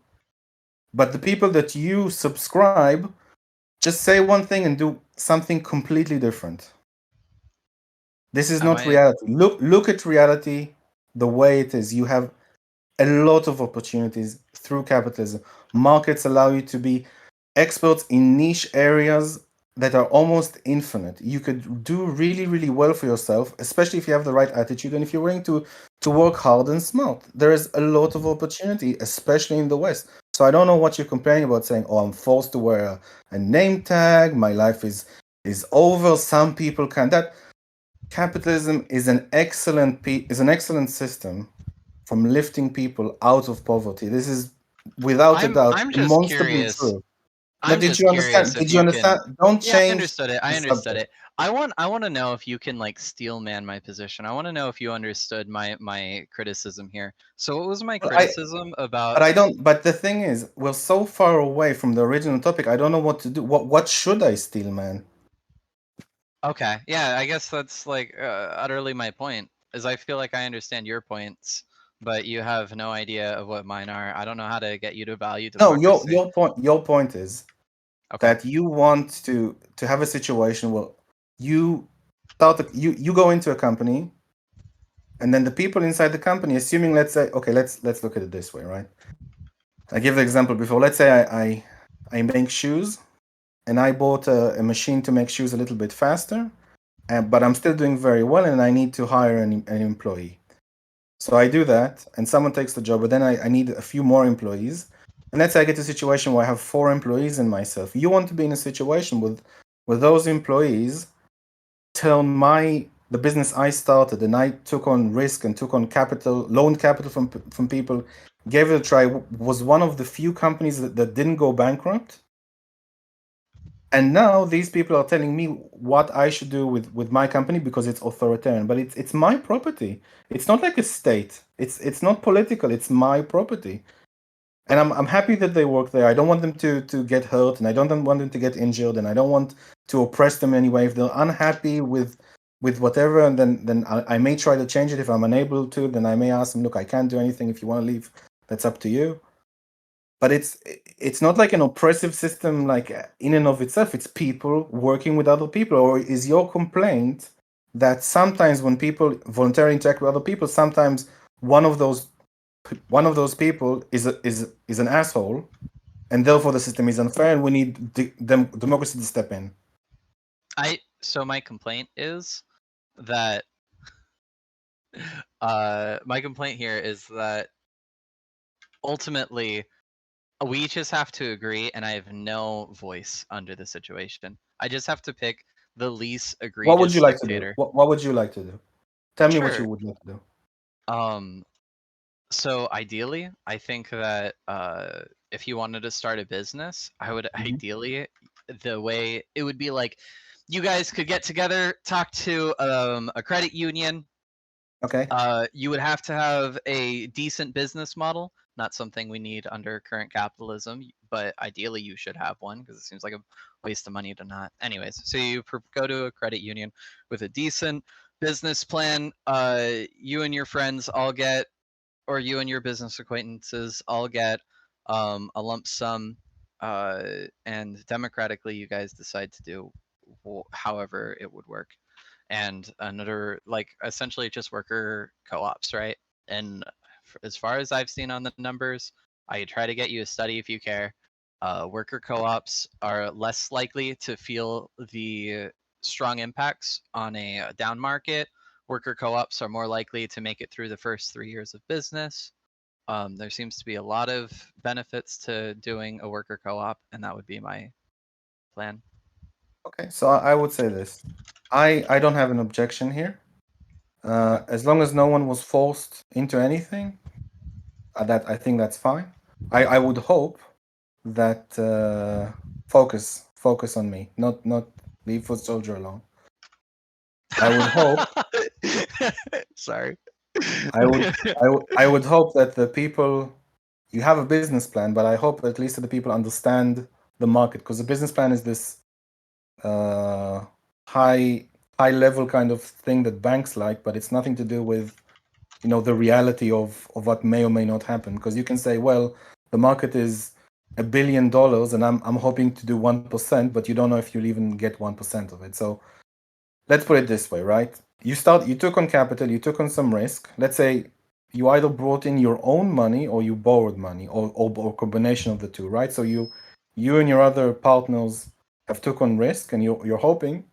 But the people that you subscribe just say one thing and do something completely different. This is not reality. Look at reality the way it is. You have a lot of opportunities through capitalism. Markets allow you to be experts in niche areas that are almost infinite. You could do really, really well for yourself, especially if you have the right attitude and if you're willing to work hard and smart. There is a lot of opportunity, especially in the West. So I don't know what you're complaining about, saying, "Oh, I'm forced to wear a name tag. My life is over." Some people can. That capitalism is an excellent system from lifting people out of poverty. This is without a doubt I'm just demonstrably curious. true. I'm Did just you curious understand? if Did you you understand? can. Don't Yeah, I change understood it. the I understood subject. it. I want to know if you can like steel man my position. I want to know if you understood my criticism here. So what was my Well, criticism about? but I don't. But the thing is, we're so far away from the original topic. I don't know what to do. What should I steal, man? Okay, yeah, I guess that's like utterly my point. Is I feel like I understand your points, but you have no idea of what mine are. I don't know how to get you to value No, democracy. your point is Okay. that you want to have a situation where you you go into a company, and then the people inside the company, assuming, let's say, okay, let's look at it this way, right? I give the example before. Let's say I make shoes, and I bought a machine to make shoes a little bit faster, but I'm still doing very well, and I need to hire an employee. So I do that, and someone takes the job, but then I need a few more employees. And let's say I get a situation where I have 4 employees and myself. You want to be in a situation with those employees turn the business I started, and I took on risk and took on capital, loaned capital from people, gave it a try, was one of the few companies that didn't go bankrupt. And now these people are telling me what I should do with my company because it's authoritarian. But it's my property. It's not like a state. It's not political. It's my property. And I'm happy that they work there. I don't want them to get hurt, and I don't want them to get injured, and I don't want to oppress them in any way. If they're unhappy with whatever, and then I may try to change it. If I'm unable to, then I may ask them, look, I can't do anything. If you want to leave, that's up to you. But it's not like an oppressive system, like in and of itself. It's people working with other people. Or is your complaint that sometimes when people voluntarily interact with other people, sometimes one of those people is an asshole, and therefore the system is unfair, and we need democracy to step in? So my complaint is that my complaint here is that ultimately we just have to agree, and I have no voice under the situation. I just have to pick the least egregious What would you like to do? dictator. What would you like to do? Tell me what you Sure. would like to do. So ideally, I think that if you wanted to start a business, I would ideally, the way it would be like, you guys could get together, talk to a credit union. Okay. You would have to have a decent business model. Not something we need under current capitalism, but ideally you should have one because it seems like a waste of money to not. Anyways, so you go to a credit union with a decent business plan. You and your friends all get, or you and your business acquaintances all get a lump sum, and democratically you guys decide to do however it would work. And another, like, essentially just worker co-ops, right? And as far as I've seen on the numbers, I try to get you a study if you care. Worker co-ops are less likely to feel the strong impacts on a down market. Worker co-ops are more likely to make it through the first 3 years of business. There seems to be a lot of benefits to doing a worker co-op, and that would be my plan. Okay, so I would say this. I don't have an objection here. As long as no one was forced into anything, that I think that's fine. I would hope that focus on me, not leave for soldier alone. I would hope. Sorry. I would hope that the people, you have a business plan, but I hope at least that the people understand the market, because the business plan is this high level kind of thing that banks like, but it's nothing to do with the reality of what may or may not happen. Because you can say, well, the market is $1 billion, and I'm hoping to do 1%, but you don't know if you'll even get 1% of it. So let's put it this way, right? You took on capital, you took on some risk. Let's say you either brought in your own money or you borrowed money, or combination of the two, right? So you and your other partners have took on risk, and you're hoping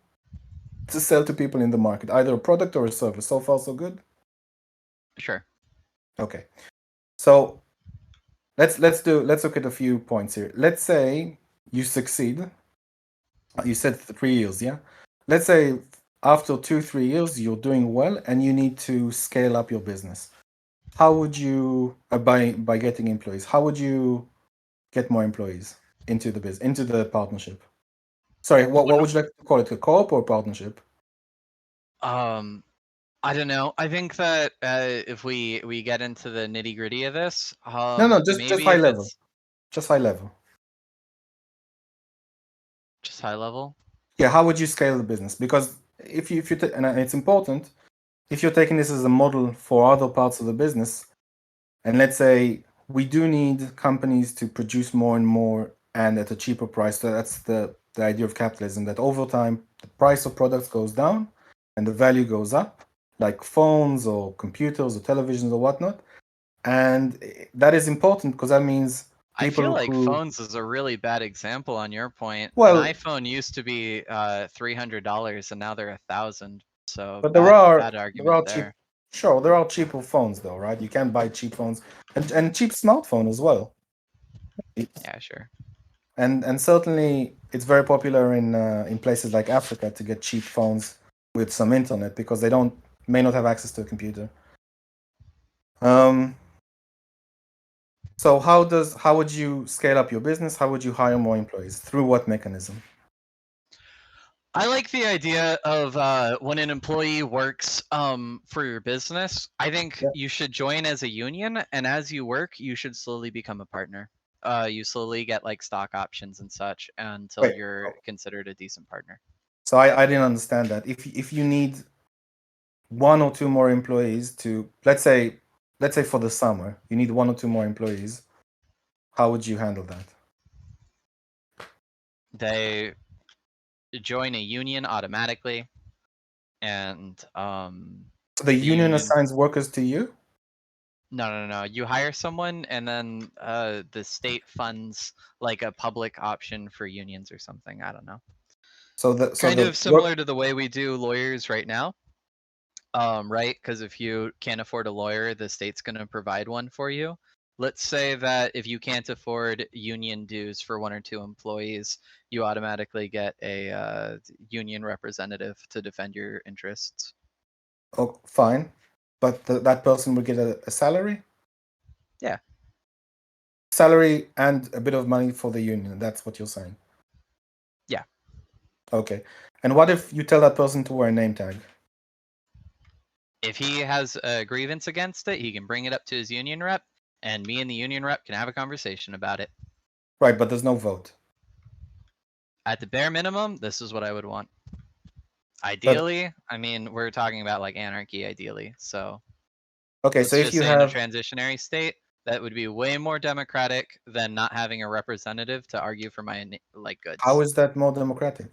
to sell to people in the market, either a product or a service. So far, so good? Sure. Okay. So let's look at a few points here. Let's say you succeed. You said 3 years, yeah? Let's say after 2-3 years you're doing well and you need to scale up your business. How would you by getting employees? How would you get more employees into the partnership? Sorry, what would you like to call it? A co-op or a partnership? I don't know. I think that if we get into the nitty gritty of this, No, just maybe high if level. it's Just high level. just high level. Yeah, how would you scale the business? Because if you and it's important, if you're taking this as a model for other parts of the business, and let's say we do need companies to produce more and more and at a cheaper price. So that's the idea of capitalism, that over time the price of products goes down and the value goes up, like phones or computers or televisions or whatnot. And that is important because that means I feel people like who, phones is a really bad example on your point. well, An iPhone used to be $300 and now they're $1,000. So but bad there argument are cheap. there. Sure, there are cheaper phones though, right? You can buy cheap phones and cheap smartphone as well. Yeah, sure. And certainly it's very popular in places like Africa to get cheap phones with some internet because they may not have access to a computer. So how would you scale up your business? How would you hire more employees? Through what mechanism? I like the idea of when an employee works for your business, I think Yeah. you should join as a union, and as you work, you should slowly become a partner. You slowly get like stock options and such until Wait, you're considered a decent partner. so I didn't understand that. If you need one or two more employees to, let's say for the summer, you need one or two more employees, how would you handle that? They join a union automatically, and So the union assigns workers to you? No. You hire someone, and then the state funds like a public option for unions or something. I don't know. Kind of similar to the way we do lawyers right now. Right? Because if you can't afford a lawyer, the state's going to provide one for you. Let's say that if you can't afford union dues for one or two employees, you automatically get a union representative to defend your interests. Oh, fine. But that person would get a salary? Yeah. Salary and a bit of money for the union. That's what you're saying? Yeah. Okay. And what if you tell that person to wear a name tag? If he has a grievance against it, he can bring it up to his union rep, and me and the union rep can have a conversation about it. Right, but there's no vote. At the bare minimum, this is what I would want. Ideally, I mean, we're talking about like anarchy, ideally. So, okay, so if you have in a transitionary state, that would be way more democratic than not having a representative to argue for my like goods. How is that more democratic?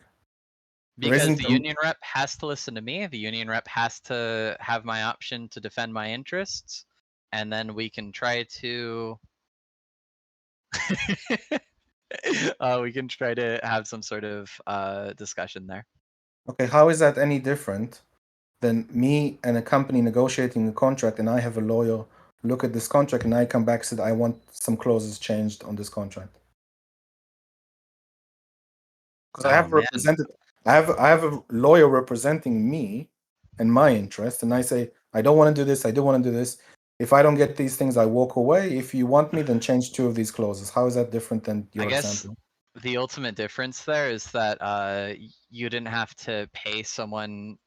Because the union rep has to listen to me. The union rep has to have my option to defend my interests, and then we can try to we can try to have some sort of discussion there. Okay, how is that any different than me and a company negotiating a contract, and I have a lawyer look at this contract, and I come back and said I want some clauses changed on this contract? Because I have a lawyer representing me and my interest, and I say I don't want to do this. I do want to do this. If I don't get these things, I walk away. If you want me, then change two of these clauses. How is that different than your example? The ultimate difference there is that you didn't have to pay someone.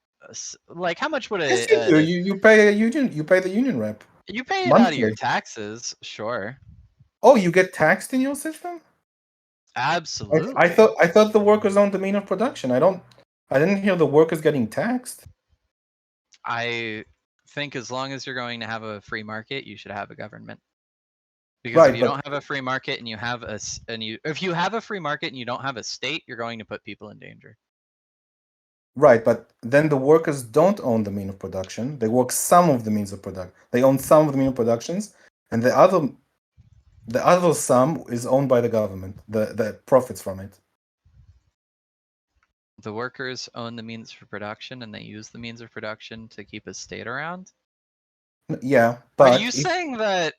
Like, how much would a? Yes, you do. You pay a union. You pay the union rep. You pay it monthly out of your taxes, sure. Oh, you get taxed in your system? Absolutely. I thought the workers owned the mean of production. I didn't hear the workers getting taxed. I think as long as you're going to have a free market, you should have a government. Because if you don't have a free market and if you have a free market and you don't have a state, you're going to put people in danger. Right, but then the workers don't own the mean of production. They work some of the means of production. They own some of the mean of productions, and the other sum is owned by the government. The profits from it. The workers own the means for production, and they use the means of production to keep a state around. Yeah, but are you saying that?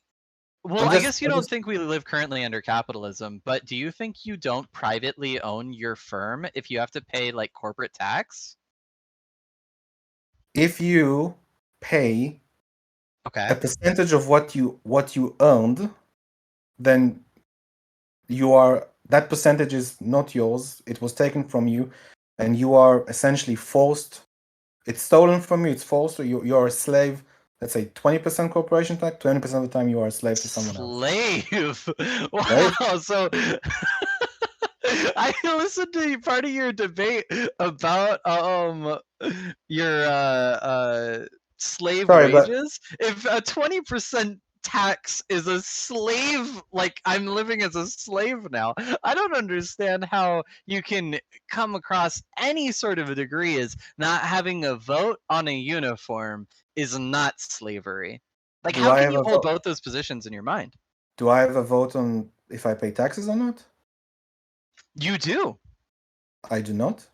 Well, I guess you don't think we live currently under capitalism, but do you think you don't privately own your firm if you have to pay like corporate tax? If you pay a percentage of what you owned, then that percentage is not yours. It was taken from you, and you are essentially forced. It's stolen from you. It's forced. You are a slave. Let's say 20% corporation tax. 20% of the time you are a slave to someone else. Slave. Wow. Right? So I listened to part of your debate about your slave wages. If a 20% tax is a slave, like I'm living as a slave now. I don't understand how you can come across any sort of a degree as not having a vote on a uniform is not slavery. Like, Do how I can have you a hold vote? both those positions in your mind? Do I have a vote on if I pay taxes or not? You do. I do not.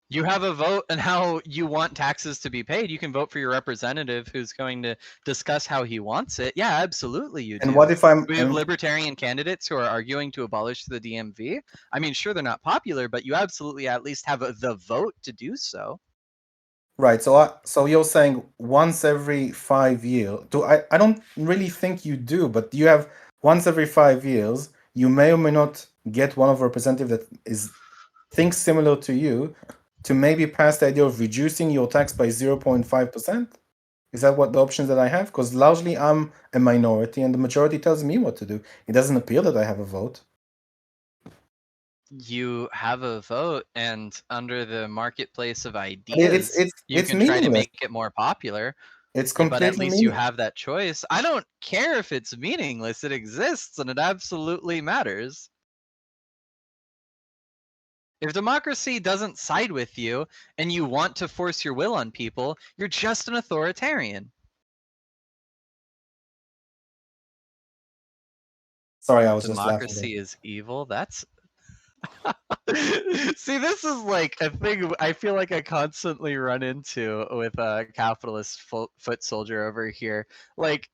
You have a vote on how you want taxes to be paid. You can vote for your representative who's going to discuss how he wants it. Yeah, absolutely you And do. what if I'm We have libertarian candidates who are arguing to abolish the DMV. I mean, sure, they're not popular, but you absolutely at least have the vote to do so. right? So you're saying once every 5 years? I don't really think you do, but you have once every 5 years. You may or may not get one of a representative that thinks similar to you to maybe pass the idea of reducing your tax by 0.5%. Is that what the options that I have? Because largely I'm a minority and the majority tells me what to do. It doesn't appear that I have a vote. You have a vote, and under the marketplace of It's ideas, you it's can try to meaningless. make it more popular. It's But at completely least you meaningless. have that choice. I don't care if it's meaningless. It exists, and it absolutely matters. If democracy doesn't side with you and you want to force your will on people, you're just an authoritarian. Sorry, I was just laughing. Democracy is evil. That's see, this is like a thing I feel like I constantly run into with a capitalist foot soldier over here. Like,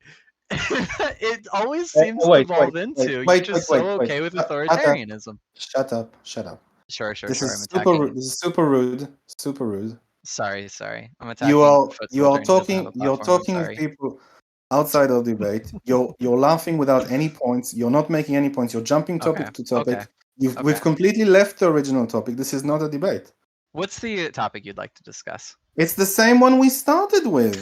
it always seems to evolve into you're just so okay with authoritarianism. Shut up. Sure. This I'm is super rude. attacking. This is super rude. Super rude. Sorry. I'm You attacking are foot you soldier are and he doesn't have talking a you're platform. I'm talking with sorry. people outside of debate. You're laughing without any points. You're not making any points. You're jumping topic to topic. We've completely left the original topic. This is not a debate. What's the topic you'd like to discuss? It's the same one we started with.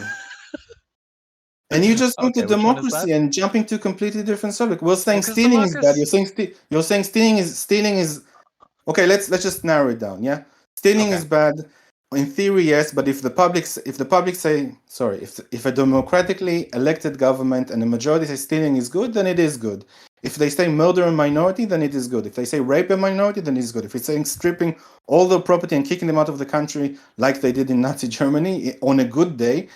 And you just went to Which one is that? democracy and jumping to a completely different subject. We're saying 'cause stealing is bad. democracy- You're saying stealing is okay. Let's just narrow it down. Yeah, stealing is bad in theory, yes. But if the public say sorry, if a democratically elected government and the majority say stealing is good, then it is good. If they say murder a minority, then it is good. If they say rape a minority, then it's good. If it's saying stripping all their property and kicking them out of the country, like they did in Nazi Germany, on a good day,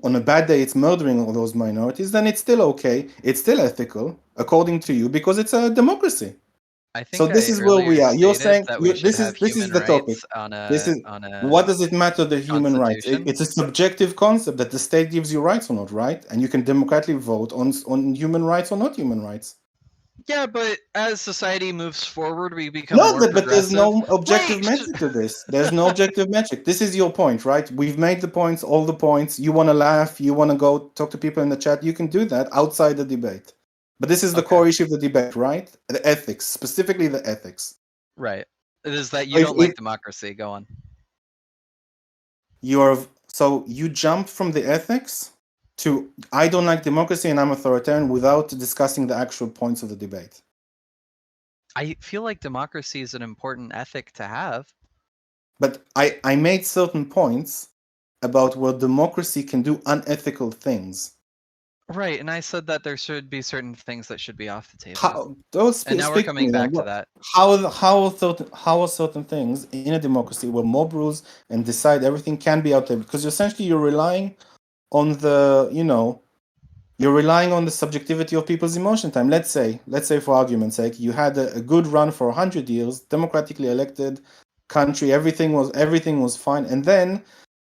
on a bad day, it's murdering all those minorities, then it's still okay. It's still ethical, according to you, because it's a democracy. I think So this is where earlier we are. You're stated saying that we should have this is human the topic. rights on This is a what does it matter the human rights? constitution. It's a subjective concept that the state gives you rights or not, right? And you can democratically vote on human rights or not human rights. Yeah, but as society moves forward, we become more progressive. But there's no objective metric to this. There's no objective metric. This is your point, right? We've made the points, all the points. You want to laugh, you want to go talk to people in the chat, you can do that outside the debate. But this is the core issue of the debate, right? The ethics, specifically the ethics. Right. It is that you don't like democracy. Go on. So you jump from the ethics to I don't like democracy and I'm authoritarian without discussing the actual points of the debate. I feel like democracy is an important ethic to have. But I made certain points about where democracy can do unethical things. Right, and I said that there should be certain things that should be off the table. And now we're coming back to that. How are certain things in a democracy where mob rules and decide everything can be out there? Because essentially you're relying on the, you're relying on the subjectivity of people's emotion time. Let's say for argument's sake, you had a good run for 100 years, democratically elected country, everything was fine, and then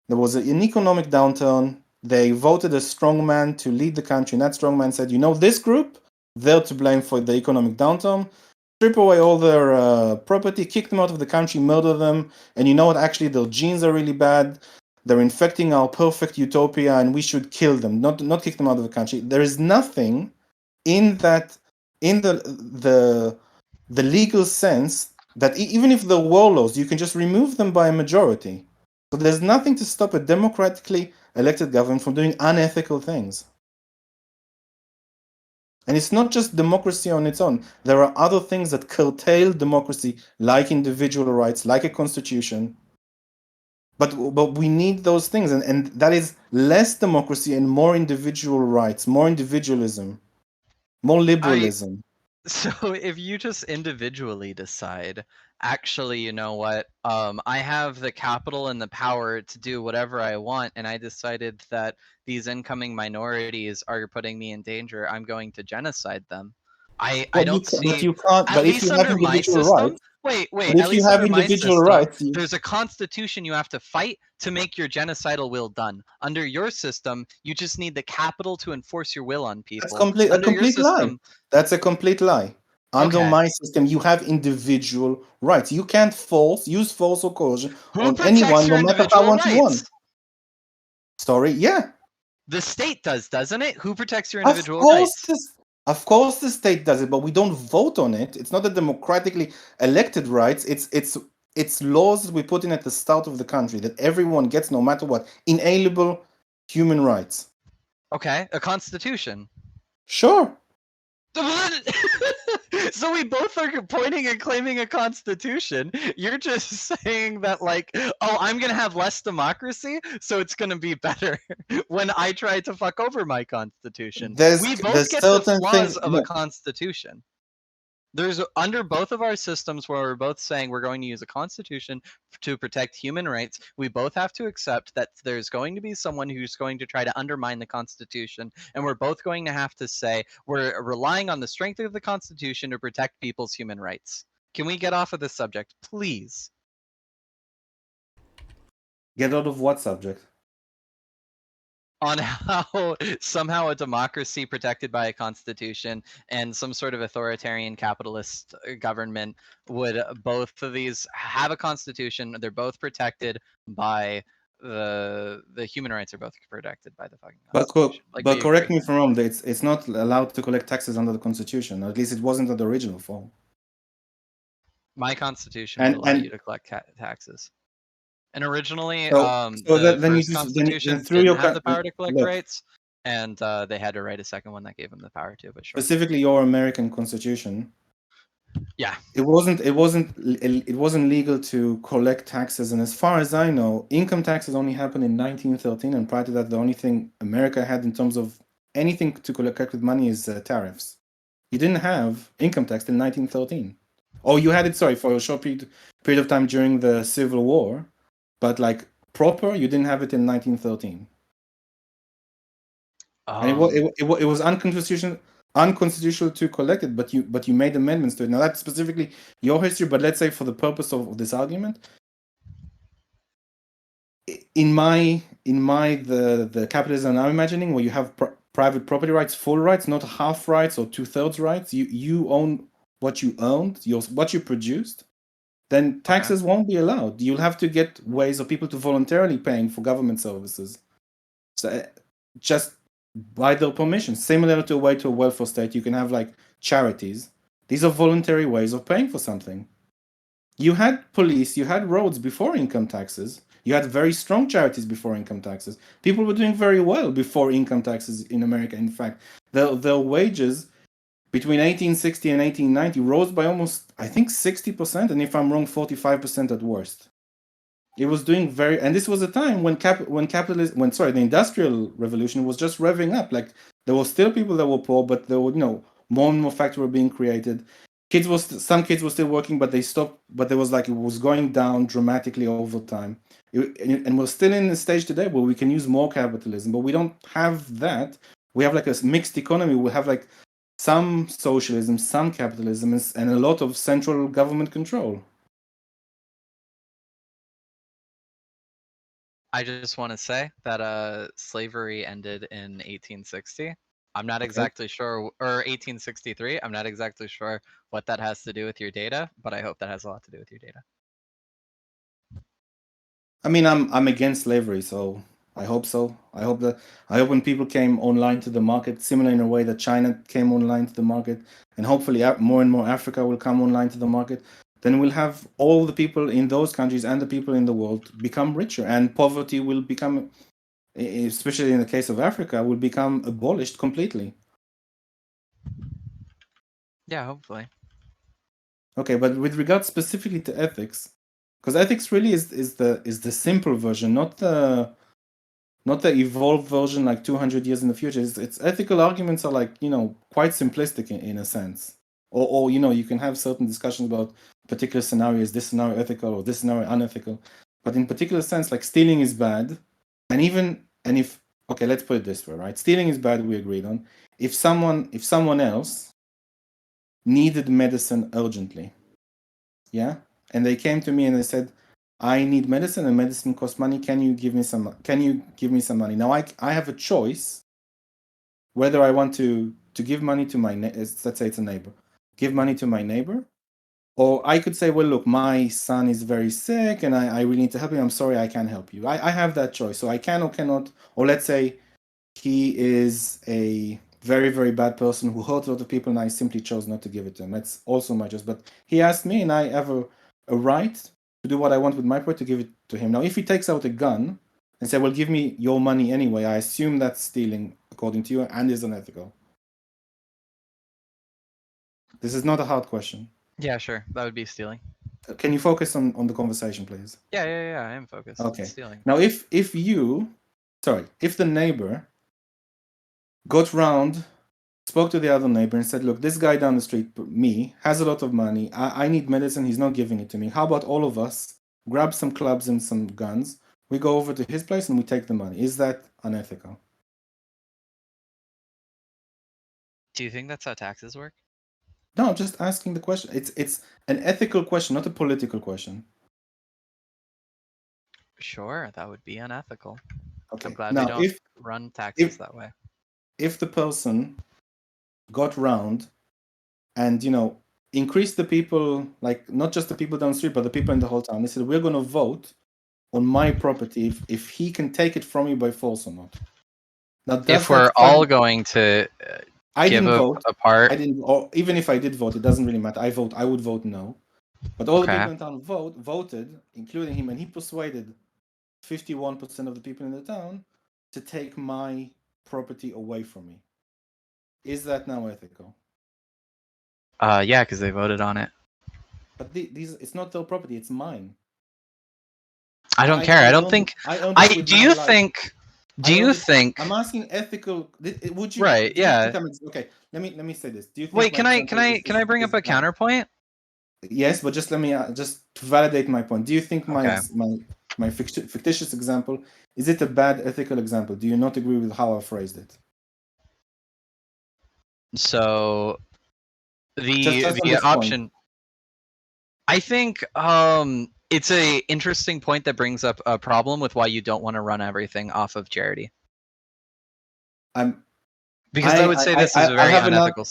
there was an economic downturn. They voted a strong man to lead the country, and that strong man said, this group, they're to blame for the economic downturn. Strip away all their property, kick them out of the country, murder them, and you know what? Actually, their genes are really bad. They're infecting our perfect utopia, and we should kill them, not kick them out of the country. There is nothing in that, in the legal sense, that even if there were laws, you can just remove them by a majority. So there's nothing to stop a democratically elected government from doing unethical things. And it's not just democracy on its own. There are other things that curtail democracy, like individual rights, like a constitution. But we need those things, and that is less democracy and more individual rights, more individualism, more liberalism. So if you just individually decide, actually, you know what, I have the capital and the power to do whatever I want, and I decided that these incoming minorities are putting me in danger, I'm going to genocide them. I don't But see, you can't. at But if you least have under my individual system, rights, wait, but at if you least have under my individual system, rights, there's a constitution you have to fight to make your genocidal will done. Under your system, you just need the capital to enforce your will on that's people. a Under your complete lie. system, That's a complete lie. Under okay. my system, you have individual rights. You can't use force or coercion Who on protects anyone, your no matter how individual much you want. rights? Sorry, yeah. The state does, doesn't it? Who protects your Of individual course, rights? the state does it, but we don't vote on it. It's not a democratically elected rights. It's laws that we put in at the start of the country that everyone gets, no matter what, inalienable human rights. Okay, a constitution. Sure. So we both are pointing and claiming a constitution. You're just saying that, like, oh, I'm gonna have less democracy, so it's gonna be better when I try to fuck over my constitution. We both There's get the certain flaws things. of a constitution. There's under both of our systems where we're both saying we're going to use a constitution to protect human rights. We both have to accept that there's going to be someone who's going to try to undermine the constitution, and we're both going to have to say we're relying on the strength of the constitution to protect people's human rights. Can we get off of this subject, please? Get out of what subject? On how somehow a democracy protected by a constitution and some sort of authoritarian capitalist government would both of these have a constitution. They're both protected by the human rights are both protected by the fucking constitution. Like, But we correct agree. me if I'm wrong. It's not allowed to collect taxes under the Constitution. Or at least it wasn't in the original form. My constitution would allow you to collect taxes. And originally, the then you first just then constitution through didn't your have the power to collect look, rights, and they had to write a second one that gave them the power to. But sure. specifically your American Constitution. Yeah. It wasn't legal to collect taxes, and as far as I know, income taxes only happened in 1913, and prior to that, the only thing America had in terms of anything to collect with money is tariffs. You didn't have income tax in 1913. Oh, you had it, sorry, for a short period of time during the Civil War, but like proper, you didn't have it in 1913. And it was unconstitutional to collect it, but you made amendments to it. Now that's specifically your history, but let's say for the purpose of this argument, in my the capitalism I'm imagining, where you have private property rights, full rights, not half rights or 2/3 rights. You own what you owned, what you produced. Then taxes won't be allowed. You'll have to get ways of people to voluntarily paying for government services. So just by their permission, similar to a way to a welfare state, you can have like charities. These are voluntary ways of paying for something. You had police, you had roads before income taxes. You had very strong charities before income taxes. People were doing very well before income taxes in America. In fact, their wages between 1860 and 1890 rose by almost, I think, 60%, and if I'm wrong, 45% at worst. It was doing very, and this was a time when the industrial revolution was just revving up. Like there were still people that were poor, but there were more and more factories were being created. Some kids were still working, but they stopped. But there was it was going down dramatically over time. And we're still in the stage today where we can use more capitalism, but we don't have that. We have like a mixed economy. We have like some socialism, some capitalism, and a lot of central government control. I just want to say that slavery ended in 1860. I'm not exactly sure, or 1863. I'm not exactly sure what that has to do with your data, but I hope that has a lot to do with your data. I mean, I'm against slavery, so I hope so. I hope when people came online to the market, similar in a way that China came online to the market, and hopefully more and more Africa will come online to the market, then we'll have all the people in those countries and the people in the world become richer, and poverty will become, especially in the case of Africa, will become abolished completely. Yeah, hopefully. Okay, but with regards specifically to ethics, Because ethics really is the simple version, not the evolved version like 200 years in the future. It's ethical arguments are like, quite simplistic in a sense. Or you can have certain discussions about particular scenarios, this scenario ethical or this scenario unethical. But in particular sense, like stealing is bad. And if okay, let's put it this way, right? Stealing is bad, we agreed on. If someone else needed medicine urgently, yeah, and they came to me and they said, I need medicine and medicine costs money. Can you give me some money? Now I have a choice whether I want to give money to my let's say it's a neighbor. Give money to my neighbor, or I could say, well, look, my son is very sick and I really need to help him. I'm sorry, I can't help you. I have that choice. So I can or cannot, or let's say he is a very, very bad person who hurt a lot of people and I simply chose not to give it to him. That's also my choice. But he asked me and I have a right to do what I want with my property to give it to him. Now, if he takes out a gun and say, well, give me your money anyway, I assume that's stealing according to you and is unethical. This is not a hard question. Yeah, sure. That would be stealing. Can you focus on the conversation, please? Yeah, I am focused. Okay. It's stealing. Now, if the neighbor got round, spoke to the other neighbor and said, look, this guy down the street, me, has a lot of money. I need medicine. He's not giving it to me. How about all of us grab some clubs and some guns? We go over to his place and we take the money. Is that unethical? Do you think that's how taxes work? No, I'm just asking the question. It's an ethical question, not a political question. Sure, that would be unethical. Okay. I'm glad now, we don't run taxes that way. If the person got round and increased the people, like not just the people down the street, but the people in the whole town, they said, we're going to vote on my property if he can take it from me by force or not. Now, If we're all going to I give didn't vote. a part, I didn't. Or even if I did vote, it doesn't really matter. I would vote no. But all the people in town voted, including him, and he persuaded 51% of the people in the town to take my property away from me. Is that now ethical? Yeah, because they voted on it. But it's not their property; it's mine. I don't care. I don't think. Do you think? I'm asking ethical. Would you? Right. Yeah. Okay. Let me say this. Do you think? Wait. Can I bring up a counterpoint? Yes, but just let me just to validate my point. Do you think my fictitious example, is it a bad ethical example? Do you not agree with how I phrased it? So just the option. Point. I think it's a interesting point that brings up a problem with why you don't want to run everything off of charity. Because I would say this is a very unethical.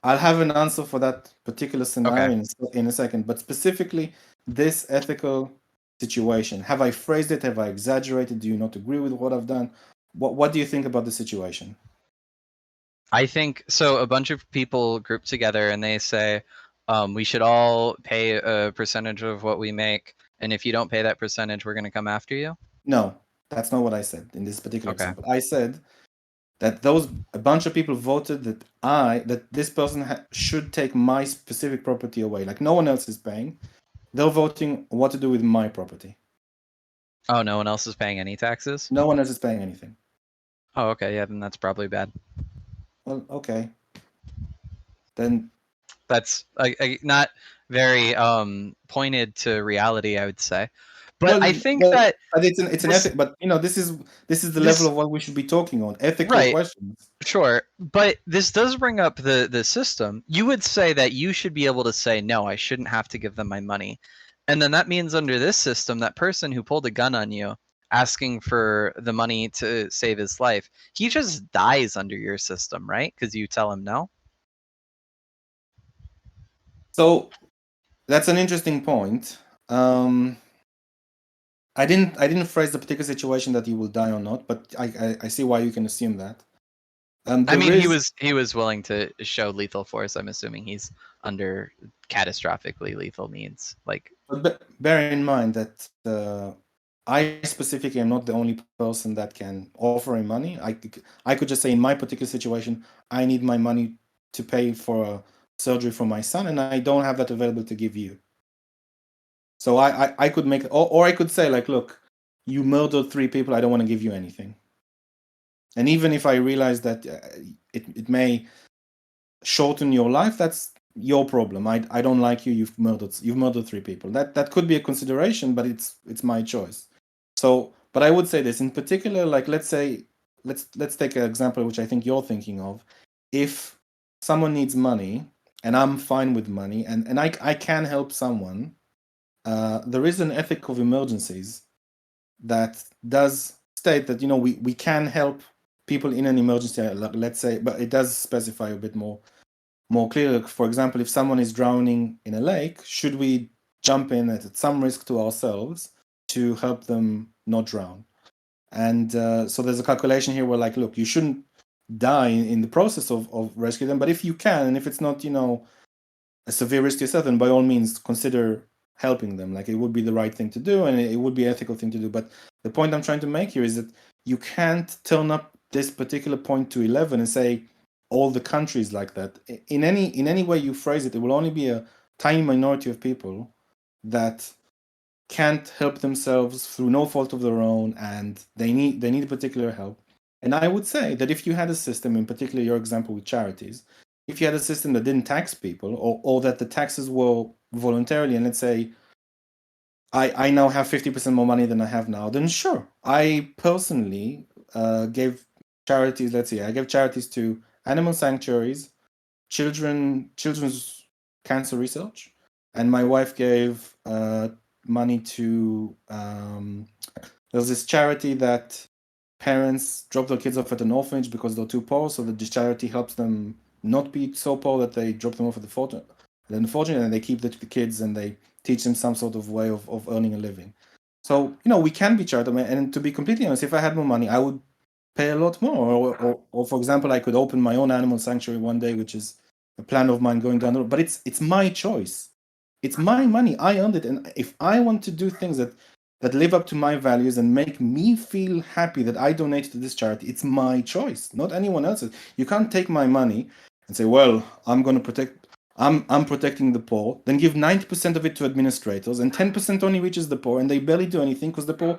I'll have an answer for that particular scenario in a second, but specifically this ethical situation. Have I phrased it? Have I exaggerated? Do you not agree with what I've done? What do you think about the situation? I think so. A bunch of people group together and they say, we should all pay a percentage of what we make, and if you don't pay that percentage, we're going to come after you. No, that's not what I said in this particular example. I said that a bunch of people voted that this person should take my specific property away. Like no one else is paying. They're voting what to do with my property. Oh, no one else is paying any taxes? No one else is paying anything. Oh, okay. Yeah, then that's probably bad. Well, okay. Then that's not very pointed to reality, I would say. But I think that it's an ethic. But this is the level of what we should be talking on, ethical questions. Sure, but this does bring up the system. You would say that you should be able to say, no, I shouldn't have to give them my money. And then that means under this system, that person who pulled a gun on you asking for the money to save his life, he just dies under your system, right? Because you tell him no. So that's an interesting point. I didn't phrase the particular situation that he will die or not, but I see why you can assume that. I mean, he was willing to show lethal force. I'm assuming he's under catastrophically lethal means. Like, but bear in mind that I specifically am not the only person that can offer him money. I could just say in my particular situation, I need my money to pay for surgery for my son, and I don't have that available to give you. So I could make, or I could say like, look, you murdered 3 people. I don't want to give you anything. And even if I realize that it may shorten your life, that's your problem. I don't like you. You've murdered 3 people. That could be a consideration, but it's my choice. So, but I would say this in particular, like let's take an example which I think you're thinking of. If someone needs money and I'm fine with money and I can help someone, there is an ethic of emergencies that does state that we can help people in an emergency, let's say, but it does specify a bit more clearly. For example, if someone is drowning in a lake, should we jump in at some risk to ourselves to help them not drown? And so there's a calculation here where, like, look, you shouldn't die in the process of rescue them, but if you can, and if it's not, a severe risk to yourself, then by all means consider helping them. Like, it would be the right thing to do, and it would be an ethical thing to do. But the point I'm trying to make here is that you can't turn up this particular point to 11 and say all the countries like that. In any way you phrase it, it will only be a tiny minority of people that can't help themselves through no fault of their own, and they need particular help. And I would say that if you had a system, in particular your example with charities, if you had a system that didn't tax people, or that the taxes were voluntarily, and let's say I now have 50% more money than I have now, then sure. I personally gave charities, let's say I gave charities to animal sanctuaries, children's cancer research, and my wife gave money to there's this charity that parents drop their kids off at an orphanage because they're too poor, so that this charity helps them not be so poor that they drop them off at the unfortunate, and they keep the kids and they teach them some sort of way of earning a living. So we can be charitable, and to be completely honest, if I had more money, I would pay a lot more. Or for example, I could open my own animal sanctuary one day, which is a plan of mine going down the road. But it's my choice. It's my money. I earned it, and if I want to do things that live up to my values and make me feel happy that I donate to this charity, it's my choice, not anyone else's. You can't take my money and say, well, I'm going to protect. I'm protecting the poor, then give 90% of it to administrators, and 10% only reaches the poor, and they barely do anything because the poor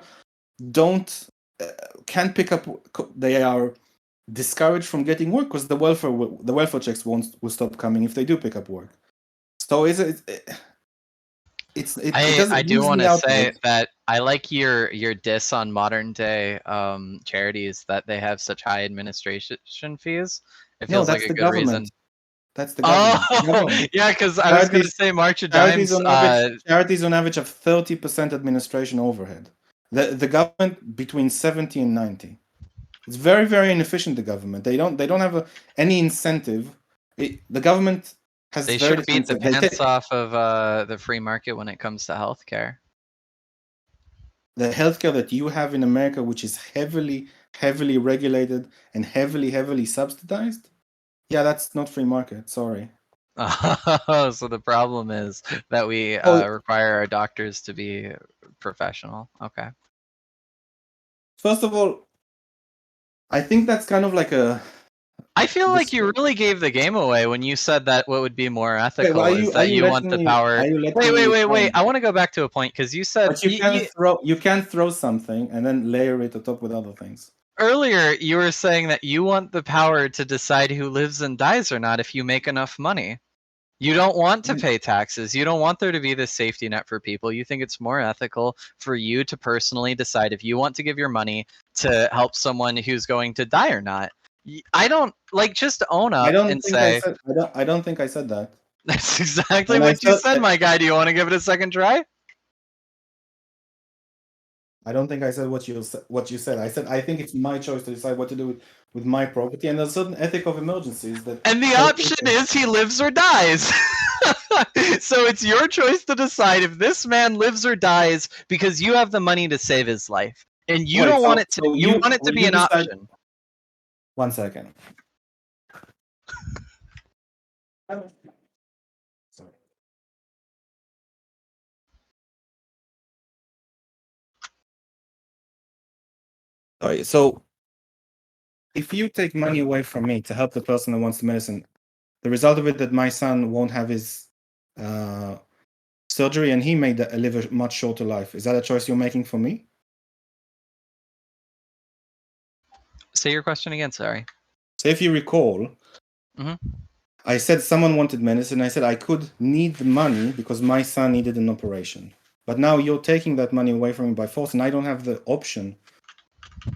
can't pick up. They are discouraged from getting work because the welfare checks will stop coming if they do pick up work. So I do want to say that I like your diss on modern day charities, that they have such high administration fees. It feels like a good reason. That's the government. Oh, yeah, because I was going to say March of Dimes. Charities on average have 30% administration overhead. The government between 70 and 90. It's very, very inefficient. The government. They don't have any incentive. The government has. They sure beat the pants off of the free market when it comes to healthcare. The healthcare that you have in America, which is heavily, heavily regulated and heavily, heavily subsidized. Yeah, that's not free market. Sorry. Oh, so the problem is that we require our doctors to be professional. Okay. First of all, I think that's kind of like a. I feel like you really gave the game away when you said that what would be more ethical is that you want the power. Wait. I want to go back to a point because you said but you can't throw something and then layer it on top with other things. Earlier, you were saying that you want the power to decide who lives and dies or not if you make enough money. You don't want to pay taxes. You don't want there to be this safety net for people. You think it's more ethical for you to personally decide if you want to give your money to help someone who's going to die or not. I don't just own up and say. I don't think I said that. That's exactly what you said, my guy. Do you want to give it a second try? I don't think I said what you said. I said I think it's my choice to decide what to do with my property, and there's a certain ethic of emergencies that. And the option is he lives or dies. So it's your choice to decide if this man lives or dies because you have the money to save his life, and you don't want it to. You want it to be an option. 1 second. Sorry. Sorry. So, if you take money away from me to help the person that wants the medicine, the result of it that my son won't have his surgery and he made live a much shorter life. Is that a choice you're making for me? Say your question again, sorry. So if you recall, I said someone wanted medicine. I said I could need the money because my son needed an operation. But now you're taking that money away from me by force, and I don't have the option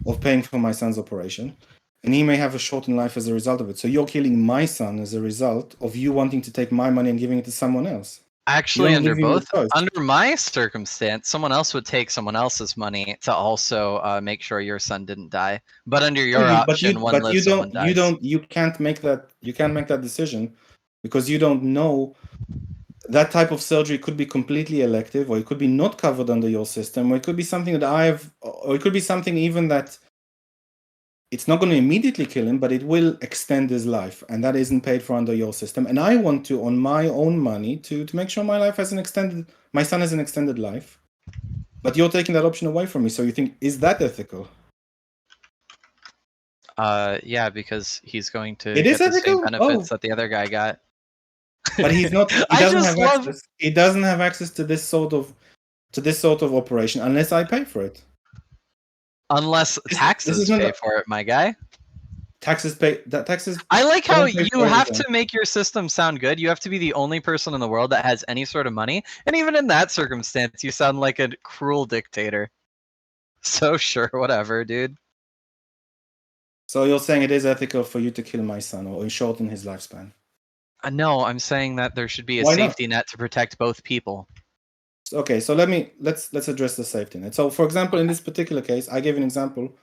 of paying for my son's operation. And he may have a shortened life as a result of it. So you're killing my son as a result of you wanting to take my money and giving it to someone else. Actually, under my circumstance, someone else would take someone else's money to also make sure your son didn't die. But under your option, one lives, someone dies. You can't make that decision because you don't know. That type of surgery could be completely elective, or it could be not covered under your system, or it could be something that or it could be something even that it's not going to immediately kill him, but it will extend his life, and that isn't paid for under your system. And I want to, on my own money, to make sure my son has an extended life. But you're taking that option away from me. So you think, is that ethical? Yeah, because he's going to get the same benefits that the other guy got. But he's not. He doesn't have access to this sort of operation unless I pay for it. Unless taxes pay for it, my guy. Taxes pay. Taxes. I like how you have to make your system sound good. You have to be the only person in the world that has any sort of money, and even in that circumstance, you sound like a cruel dictator. So sure, whatever, dude. So you're saying it is ethical for you to kill my son or shorten his lifespan? No, I'm saying that there should be a safety net to protect both people. Okay, so let's address the safety net. So, for example, in this particular case, I gave an example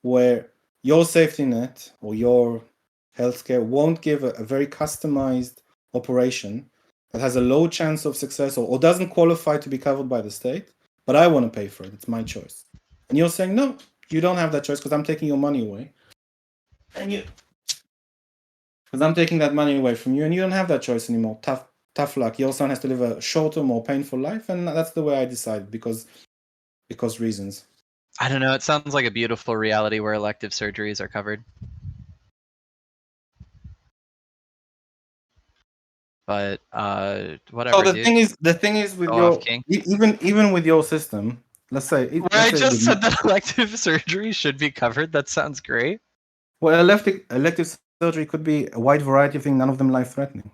where your safety net or your healthcare won't give a very customized operation that has a low chance of success or doesn't qualify to be covered by the state, but I want to pay for it. It's my choice. And you're saying, no, you don't have that choice because I'm taking your money away. Because I'm taking that money away from you, and you don't have that choice anymore. Tough luck. Your son has to live a shorter, more painful life, and that's the way I decided because reasons. I don't know. It sounds like a beautiful reality where elective surgeries are covered. But whatever. So the thing is with even with your system, let's say. I just said that elective surgery should be covered. That sounds great. Well, elective surgery could be a wide variety of things. None of them life-threatening.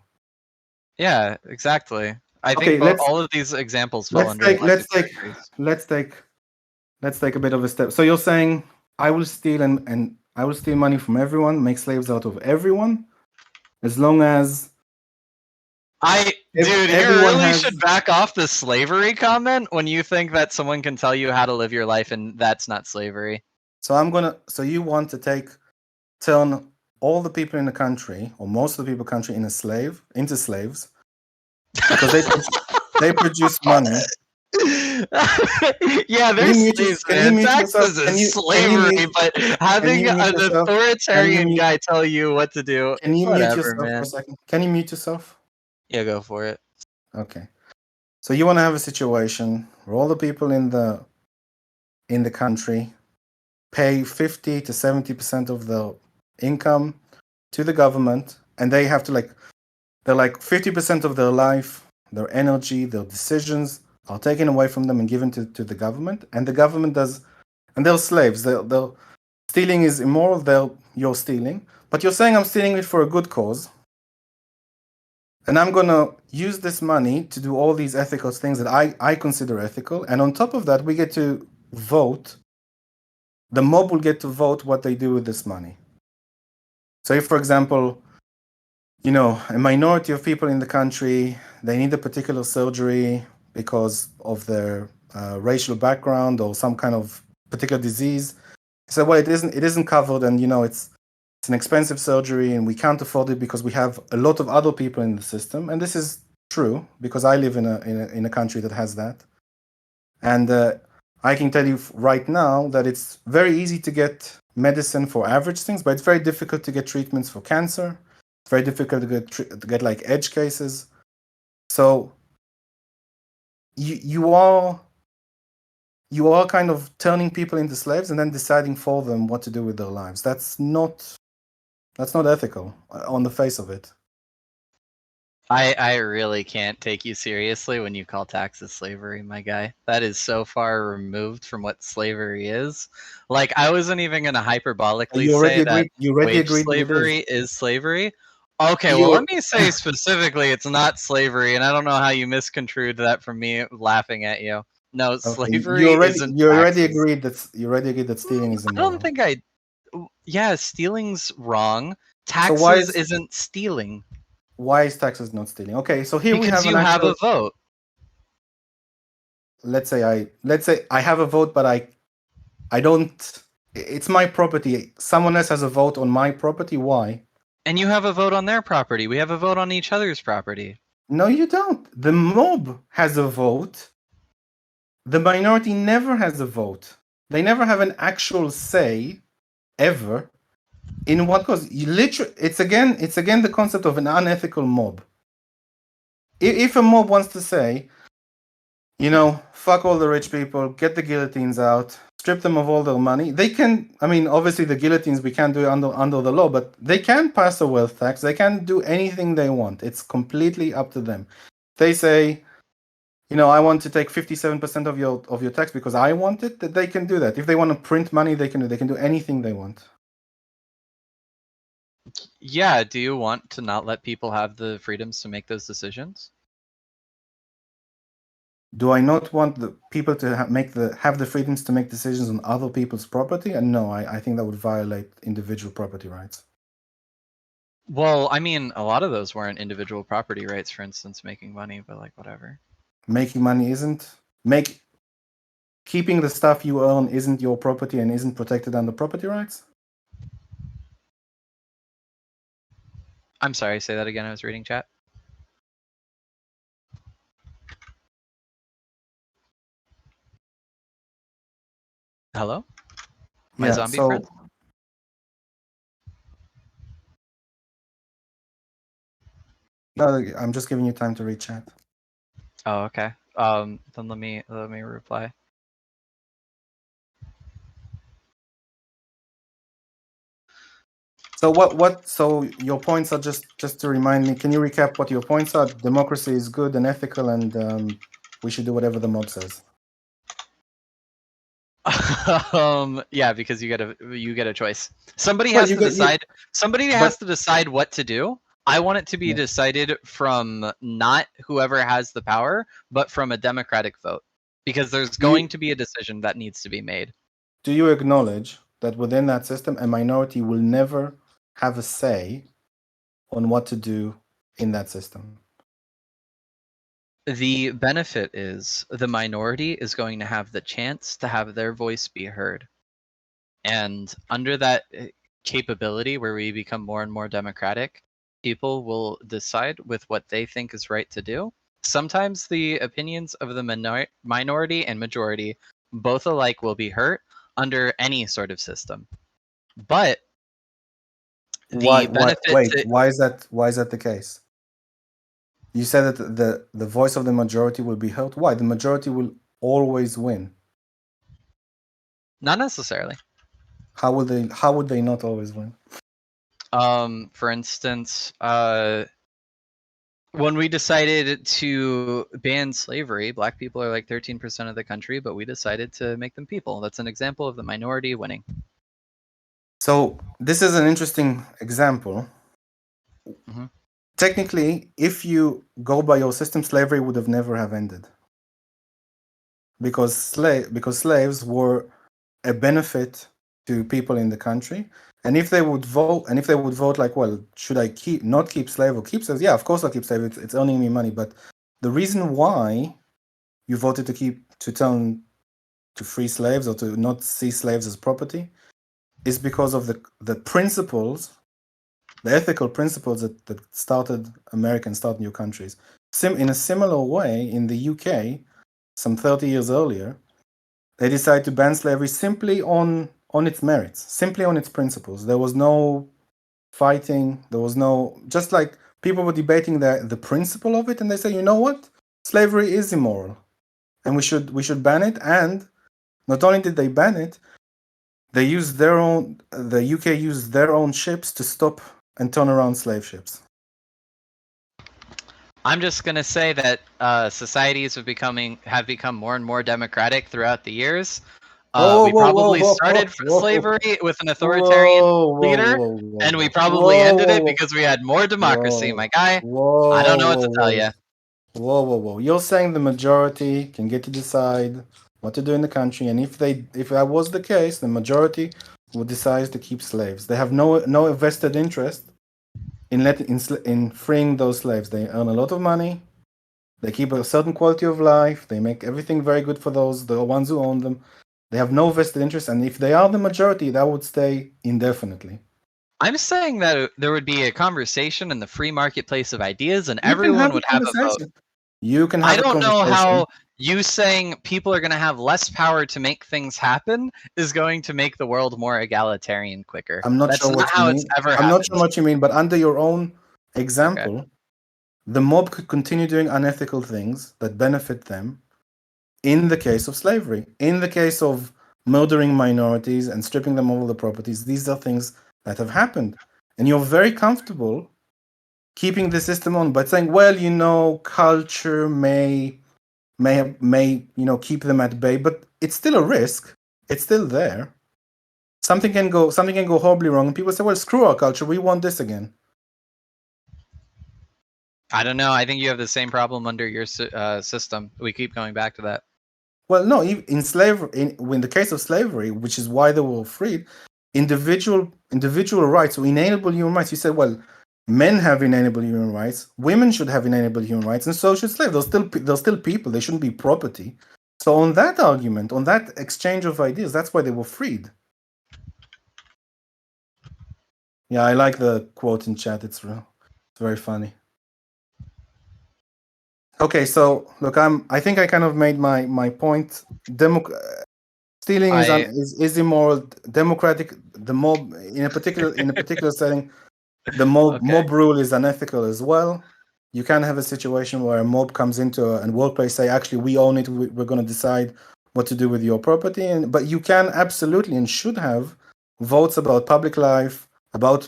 Yeah, exactly. I think all of these examples fall under. Let's take a bit of a step. So you're saying I will steal and I will steal money from everyone, make slaves out of everyone, as long as. Dude, you really should back off the slavery comment when you think that someone can tell you how to live your life and that's not slavery. So you want to turn all the people in the country, or most of the people in the country, into slaves, because they produce money. Yeah, they're slaves, man. Taxes is slavery, but having an authoritarian guy tell you what to do. Can you mute yourself for a second? Can you mute yourself? Yeah, go for it. Okay. So you want to have a situation where all the people in the country pay 50 to 70% of their income to the government, and they have to they're like 50% of their life, their energy, their decisions are taken away from them and given to the government, and the government does, and they're slaves. They're stealing is immoral. You're stealing, but you're saying I'm stealing it for a good cause, and I'm gonna use this money to do all these ethical things that I consider ethical, and on top of that, we get to vote. The mob will get to vote what they do with this money. So if, for example, a minority of people in the country, they need a particular surgery because of their racial background or some kind of particular disease. So, well, it isn't covered, and it's an expensive surgery, and we can't afford it because we have a lot of other people in the system. And this is true because I live in a country that has that. And I can tell you right now that it's very easy to get medicine for average things, but it's very difficult to get treatments for cancer. It's very difficult to get like edge cases. So you are kind of turning people into slaves and then deciding for them what to do with their lives. That's not ethical on the face of it. I really can't take you seriously when you call taxes slavery, my guy. That is so far removed from what slavery is. Like, I wasn't even going to hyperbolically say that You already wage agreed that it is. slavery is slavery. Okay, well, You let me say specifically it's not slavery, and I don't know how you misconstrued that from me laughing at you. No, okay? slavery isn't You already taxes. agreed that stealing is I don't immoral. think I. Yeah, stealing's wrong. So why Taxes is isn't stealing taxes not stealing? Okay, so here we because have an you have actual. a vote. Let's say I have a vote, but I don't. It's my property. Someone else has a vote on my property. Why? And you have a vote on their property. We have a vote on each other's property. No, you don't. The mob has a vote. The minority never has a vote. They never have an actual say ever in what goes. You literally, it's again the concept of an unethical mob. If a mob wants to say, fuck all the rich people, get the guillotines out, strip them of all their money, they can. I mean, obviously the guillotines we can't do it under the law, but they can pass a wealth tax. They can do anything they want. It's completely up to them. They say, I want to take 57% of your tax because I want it. That they can do that. If they want to print money, they can do. They can do anything they want. Yeah, do you want to not let people have the freedoms to make those decisions? Do I not want the people to have the freedoms to make decisions on other people's property? And no, I think that would violate individual property rights. Well, I mean, a lot of those weren't individual property rights, for instance, making money, but like whatever. Making money keeping the stuff you own isn't your property and isn't protected under property rights? I'm sorry, say that again. I was reading chat. Hello? My zombie friend? No, I'm just giving you time to read chat. Oh, okay. Then let me reply. So so your points are just to remind me, can you recap what your points are? Democracy is good and ethical, and we should do whatever the mob says. Yeah, because you get a choice. Somebody has to decide. Somebody has to decide what to do. I want it to be decided from not whoever has the power, but from a democratic vote, because there's going to be a decision that needs to be made. Do you acknowledge that within that system, a minority will never have a say on what to do in that system? The benefit is the minority is going to have the chance to have their voice be heard. And under that capability where we become more and more democratic, people will decide with what they think is right to do. Sometimes the opinions of the minority and majority both alike will be hurt under any sort of system. But Why is that the case? You said that the voice of the majority will be heard. Why? The majority will always win. Not necessarily. How would they not always win? For instance, when we decided to ban slavery, black people are like 13% of the country, but we decided to make them people. That's an example of the minority winning. So this is an interesting example. Mm-hmm. Technically, if you go by your system, slavery would have never have ended. Because slaves were a benefit to people in the country. And if they would vote like, well, should I not keep slave or keep slaves? Yeah, of course I'll keep slave. It's earning me money. But the reason why you voted to free slaves or to not see slaves as property is because of the principles, the ethical principles that started new countries. In a similar way, in the UK, some 30 years earlier, they decided to ban slavery simply on its merits, simply on its principles. There was no fighting. There was no, just like people were debating the principle of it, and they say, you know what, slavery is immoral, and we should ban it. And not only did they ban it, they used the UK used their own ships to stop and turn around slave ships. I'm just gonna say that societies have become more and more democratic throughout the years. Whoa, We whoa, whoa, probably whoa, started whoa, slavery with an authoritarian whoa, whoa, leader, whoa, whoa, and we whoa, probably whoa, ended it whoa, because we had more democracy, whoa, my guy. I don't whoa, know what whoa, to tell whoa, you. whoa, whoa, whoa. You're saying the majority can get to decide what to do in the country, and if that was the case, the majority would decide to keep slaves. They have no vested interest in freeing those slaves. They earn a lot of money. They keep a certain quality of life. They make everything very good for the ones who own them. They have no vested interest, and if they are the majority, that would stay indefinitely. I'm saying that there would be a conversation in the free marketplace of ideas, and You can everyone have a would have a vote. conversation. You can I have a don't know conversation. how you saying people are going to have less power to make things happen is going to make the world more egalitarian quicker. I'm not That's sure not what you how it's mean. ever I'm not sure happened. what you mean, but under your own Okay. example, the mob could continue doing unethical things that benefit them in the case of slavery. In the case of murdering minorities and stripping them of all the properties, these are things that have happened. And you're very comfortable keeping the system on by saying, well, culture may keep them at bay, but it's still a risk. It's still there. Something can go horribly wrong, and people say, well, screw our culture, we want this again. I don't know. I think you have the same problem under your system. We keep going back to that. Well, no, in slavery, in the case of slavery, which is why they were freed, individual rights, or inalienable human rights. You said, well, men have inalienable human rights, women should have inalienable human rights, and so should slaves. They're still people. They shouldn't be property. So on that argument, on that exchange of ideas, that's why they were freed. Yeah, I like the quote in chat. It's real. It's very funny. Okay, so look, I think I kind of made my point. Stealing is immoral. Democratic, the mob in a particular setting, the mob rule is unethical as well. You can have a situation where a mob comes into a workplace, say, actually, we own it. We're going to decide what to do with your property, but you can absolutely and should have votes about public life, about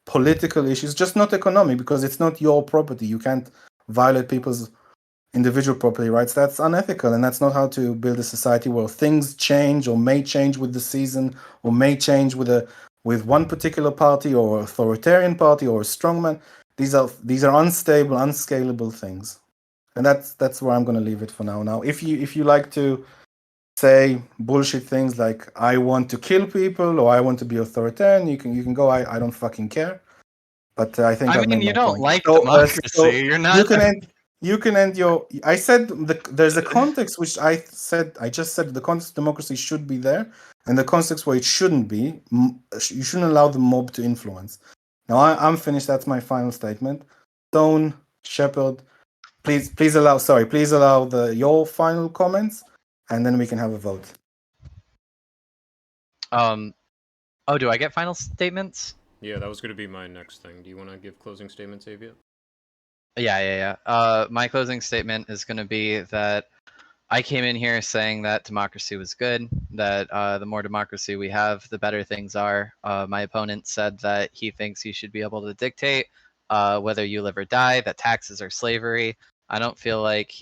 political issues, just not economic, because it's not your property. You can't violate people's individual property rights. That's unethical, and that's not how to build a society where things change or may change with the season, or may change with one particular party or authoritarian party or a strongman. These are unstable, unscalable things, and that's where I'm going to leave it for now. Now, if you like to say bullshit things like I want to kill people or I want to be authoritarian, you can go. I don't fucking care. But I think I've made you my don't point. like So, democracy. You're not. You can end your. I said there's a context which I just said the context of democracy should be there, and the context where it shouldn't be. You shouldn't allow the mob to influence. Now I'm finished. That's my final statement. Stone, Shepherd, please allow your final comments, and then we can have a vote. Oh, do I get final statements? Yeah, that was going to be my next thing. Do you want to give closing statements, Aveitt? Yeah. My closing statement is going to be that I came in here saying that democracy was good, that the more democracy we have, the better things are. My opponent said that he thinks he should be able to dictate whether you live or die, that taxes are slavery. I don't feel like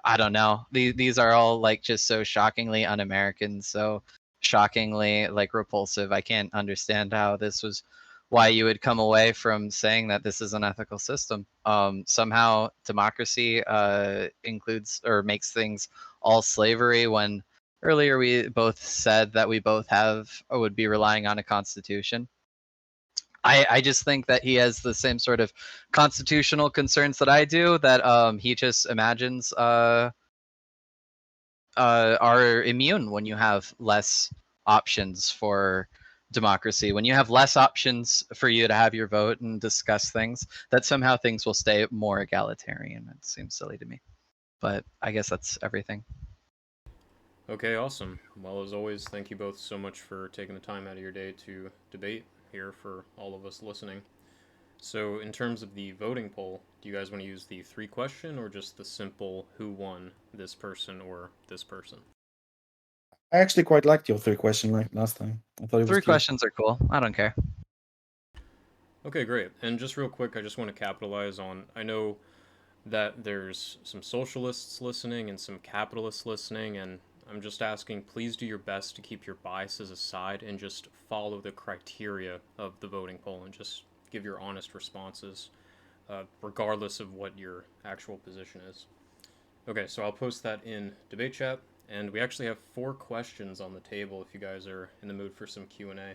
I don't know. These are all like just so shockingly un-American, so shockingly like repulsive. I can't understand how this was why you would come away from saying that this is an ethical system. Somehow democracy includes or makes things all slavery when earlier we both said that we both have or would be relying on a constitution. I just think that he has the same sort of constitutional concerns that I do, that he just imagines are immune when you have less options for democracy. When you have less options for you to have your vote and discuss things, that somehow things will stay more egalitarian. It seems silly to me. But I guess that's everything. Okay, awesome. Well, as always, thank you both so much for taking the time out of your day to debate here for all of us listening. So, in terms of the voting poll, do you guys want to use the 3-question or just the simple who won, this person or this person? I actually quite liked your 3-question last time. I thought it was 3 cute. questions are cool. I don't care. Okay, great. And just real quick, I just want to capitalize on, I know that there's some socialists listening and some capitalists listening, and I'm just asking, please do your best to keep your biases aside and just follow the criteria of the voting poll and just give your honest responses, regardless of what your actual position is. Okay, so I'll post that in debate chat, and we actually have 4 questions on the table if you guys are in the mood for some Q&A.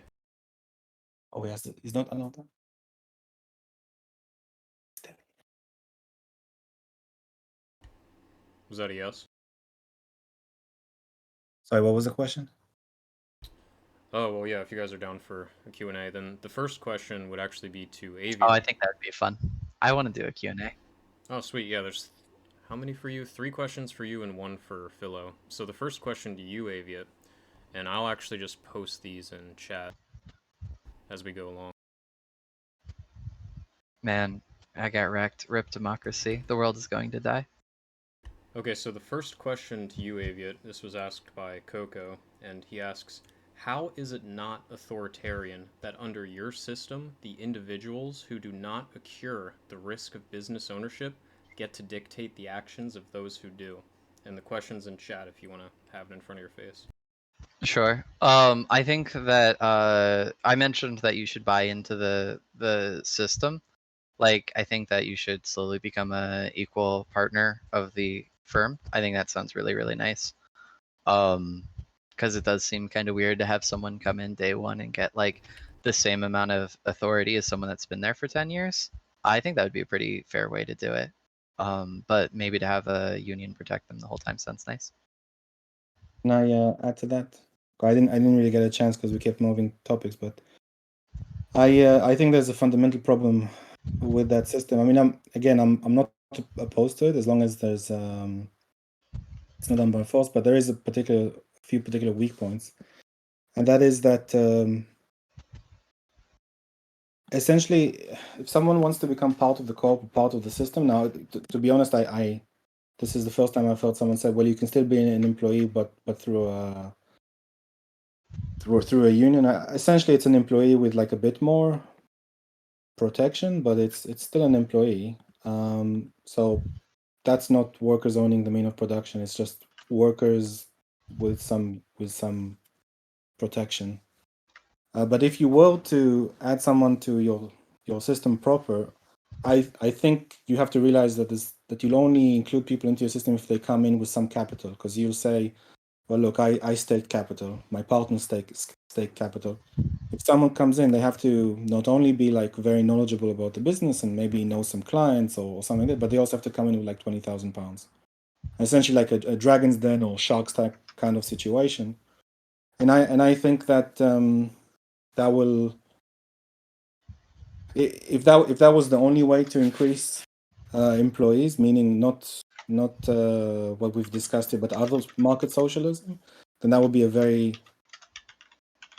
Oh, yes, it's not another. Was that a yes? Sorry, what was the question? Oh, well, yeah, if you guys are down for a Q&A, then the first question would actually be to Aveitt. Oh, I think that'd be fun. I want to do a Q&A. Oh, sweet. Yeah, there's how many for you? 3 questions for you and 1 for Philo. So the first question to you, Aveitt, and I'll actually just post these in chat as we go along. Man, I got wrecked. Rip democracy. The world is going to die. Okay, so the first question to you, Aveitt, this was asked by Coco, and he asks, how is it not authoritarian that under your system, the individuals who do not accrue the risk of business ownership get to dictate the actions of those who do? And the question's in chat if you want to have it in front of your face. Sure. I think that I mentioned that you should buy into the system. Like, I think that you should slowly become a equal partner of the firm. I think that sounds really, really nice. Because it does seem kind of weird to have someone come in day one and get like the same amount of authority as someone that's been there for 10 years. I think that would be a pretty fair way to do it. But maybe to have a union protect them the whole time sounds nice. Can I add to that? I didn't really get a chance because we kept moving topics, but I think there's a fundamental problem with that system. I mean, I'm not opposed to it as long as there's it's not done by force, but there is a few particular weak points, and that is that essentially, if someone wants to become part of the corp, part of the system, now to be honest, I this is the first time I've heard someone say, well, you can still be an employee, but through a union. Essentially, it's an employee with like a bit more protection, but it's still an employee. So that's not workers owning the mean of production. It's just workers with some protection. But if you were to add someone to your system proper, I think you have to realize that you'll only include people into your system if they come in with some capital, because you'll say, well, look, I stake capital, my partner stake capital. If someone comes in, they have to not only be like very knowledgeable about the business and maybe know some clients or something like that, but they also have to come in with like £20,000. Essentially like a Dragon's Den or Shark's type kind of situation. And I think that that will, if that was the only way to increase employees, meaning not what we've discussed here, but other market socialism, then that would be a very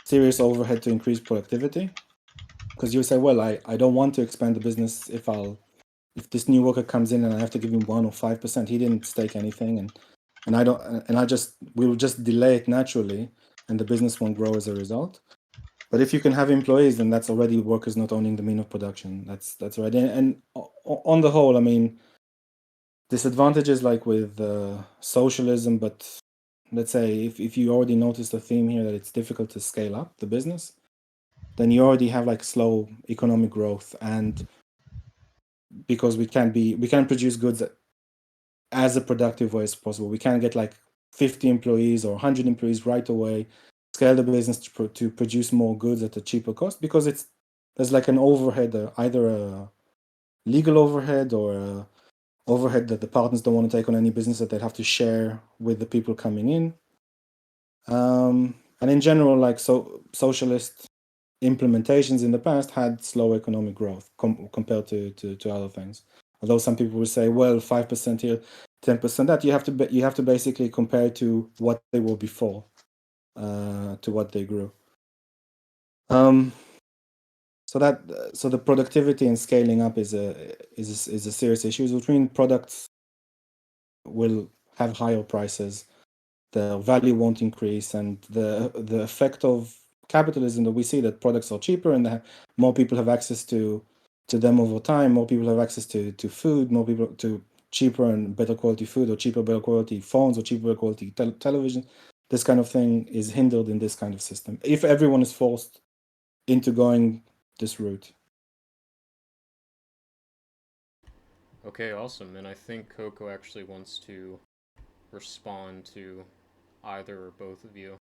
serious overhead to increase productivity. Because you say, well, I don't want to expand the business if this new worker comes in and I have to give him 1 or 5%. He didn't stake anything, and we will just delay it naturally, and the business won't grow as a result. But if you can have employees, then that's already workers not owning the mean of production. That's right. And on the whole, I mean, disadvantages like with socialism, but let's say if you already noticed a theme here that it's difficult to scale up the business, then you already have like slow economic growth, and because we can't produce goods as a productive way as possible. We can't get like 50 employees or 100 employees right away, scale the business to produce more goods at a cheaper cost, because there's like an overhead, either a legal overhead or a overhead that the partners don't want to take on any business that they'd have to share with the people coming in. And in general, like socialist implementations in the past had slow economic growth compared to other things. Although some people would say, well, 5% here, 10% that, you have to basically compare it to what they were before, to what they grew. So the productivity and scaling up is a serious issue, which means products will have higher prices, the value won't increase, and the effect of capitalism that we see, that products are cheaper and that more people have access to them over time, more people have access to food, more people to cheaper and better quality food, or cheaper, better quality phones, or cheaper, better quality television. This kind of thing is hindered in this kind of system if everyone is forced into going this route. Okay, awesome. And I think Coco actually wants to respond to either or both of you.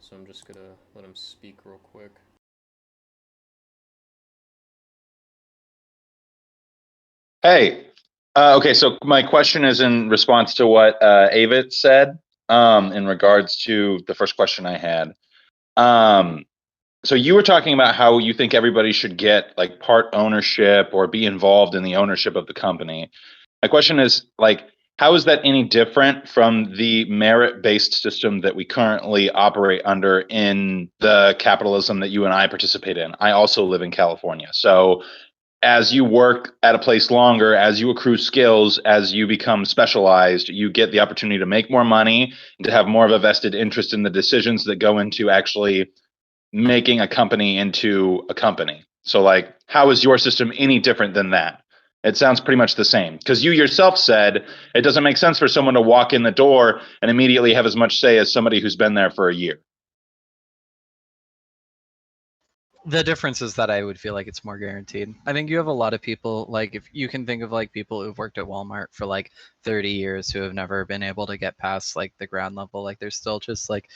So I'm just gonna let him speak real quick. Hey, okay, so my question is in response to what Aveitt said in regards to the first question I had. So you were talking about how you think everybody should get like part ownership or be involved in the ownership of the company. My question is like, how is that any different from the merit-based system that we currently operate under in the capitalism that you and I participate in? I also live in California. So as you work at a place longer, as you accrue skills, as you become specialized, you get the opportunity to make more money and to have more of a vested interest in the decisions that go into actually making a company into a company. So like, how is your system any different than that? It sounds pretty much the same, because you yourself said it doesn't make sense for someone to walk in the door and immediately have as much say as somebody who's been there for a year. The difference is that I would feel like it's more guaranteed. I think you have a lot of people, like if you can think of like people who've worked at Walmart for like 30 years who have never been able to get past like the ground level, like they're still just like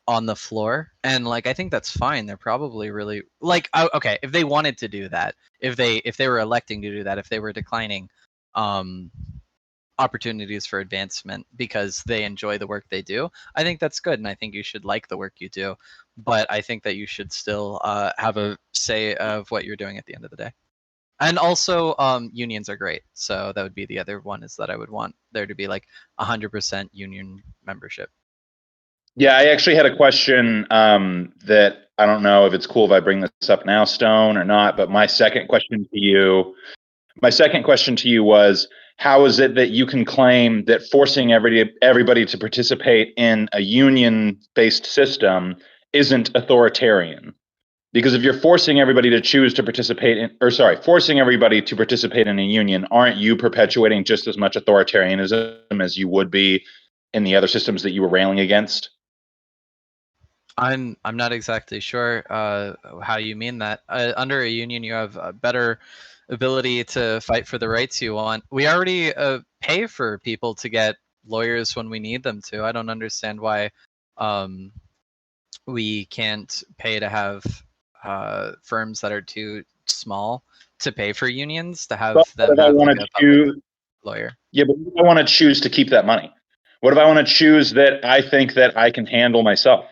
on the floor, and like I think that's fine. They're probably really like okay, if they wanted to do that, if they were electing to do that, if they were declining opportunities for advancement because they enjoy the work they do, I think that's good, and I think you should like the work you do, but I think that you should still have a say of what you're doing at the end of the day. And also unions are great, so that would be the other one, is that I would want there to be like 100% union membership. Yeah, I actually had a question that I don't know if it's cool if I bring this up now, Stone, or not, but my second question to you was, how is it that you can claim that forcing everybody to participate in a union-based system isn't authoritarian? Because if you're forcing everybody to choose to participate in, or sorry, forcing everybody to participate in a union, aren't you perpetuating just as much authoritarianism as you would be in the other systems that you were railing against? I'm not exactly sure how you mean that. Under a union, you have a better ability to fight for the rights you want. We already pay for people to get lawyers when we need them to. I don't understand why we can't pay to have firms that are too small to pay for unions to have But what them if I have like want a to public choose? lawyer. Yeah, but what if I want to choose to keep that money? What if I want to choose that I think that I can handle myself?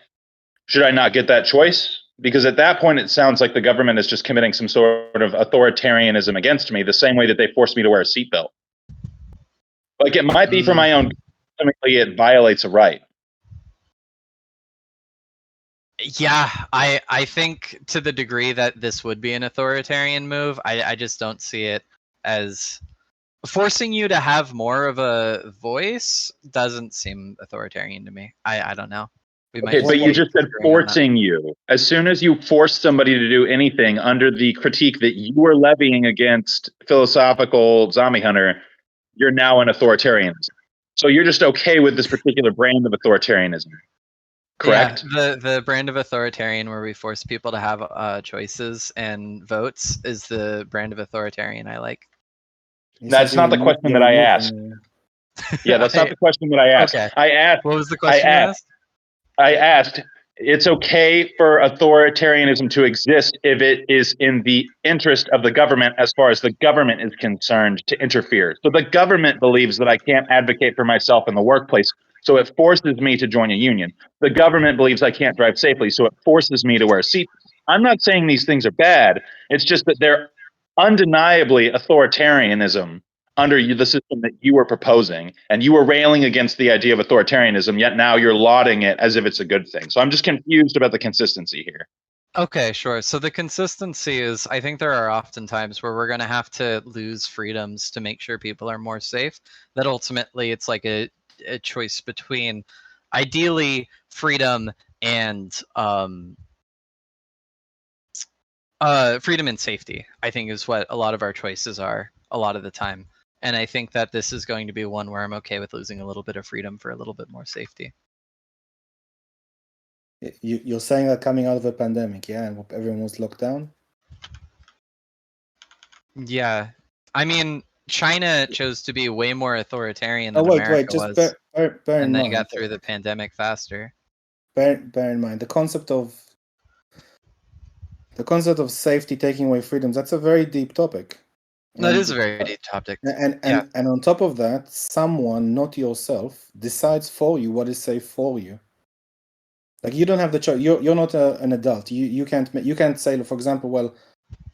Should I not get that choice? Because at that point, it sounds like the government is just committing some sort of authoritarianism against me, the same way that they forced me to wear a seatbelt. Like, it might be for my own, ultimately it violates a right. Yeah, I think to the degree that this would be an authoritarian move, I just don't see it as forcing you to have more of a voice doesn't seem authoritarian to me. I don't know. We might Okay, just but you be just said disagreeing on that. forcing you. As soon as you force somebody to do anything under the critique that you were levying against philosophical zombie hunter, you're now an authoritarianism. So you're just okay with this particular brand of authoritarianism, correct? Yeah, the brand of authoritarian where we force people to have choices and votes is the brand of authoritarian I like. That's not the question that I asked. Yeah, that's not the question that I asked. Okay. I asked. What was the question you asked? I asked, it's okay for authoritarianism to exist if it is in the interest of the government as far as the government is concerned to interfere. So the government believes that I can't advocate for myself in the workplace, so it forces me to join a union. The government believes I can't drive safely, so it forces me to wear a seat. I'm not saying these things are bad. It's just that they're undeniably authoritarianism under the system that you were proposing, and you were railing against the idea of authoritarianism, yet now you're lauding it as if it's a good thing. So I'm just confused about the consistency here. Okay, sure. So the consistency is, I think there are often times where we're going to have to lose freedoms to make sure people are more safe. That ultimately it's like a choice between ideally freedom and freedom and safety, I think, is what a lot of our choices are a lot of the time. And I think that this is going to be one where I'm okay with losing a little bit of freedom for a little bit more safety. You're saying that coming out of a pandemic, yeah, and everyone was locked down? Yeah. I mean, China chose to be way more authoritarian than Oh, wait, America just was, bear in and they mind. got through the pandemic faster. Bear in mind the concept of safety taking away freedoms. That's a very deep topic. That And is a very deep topic. And on top of that, someone, not yourself, decides for you what is safe for you. Like, you don't have the choice. You're not an adult. You can't say, for example, well,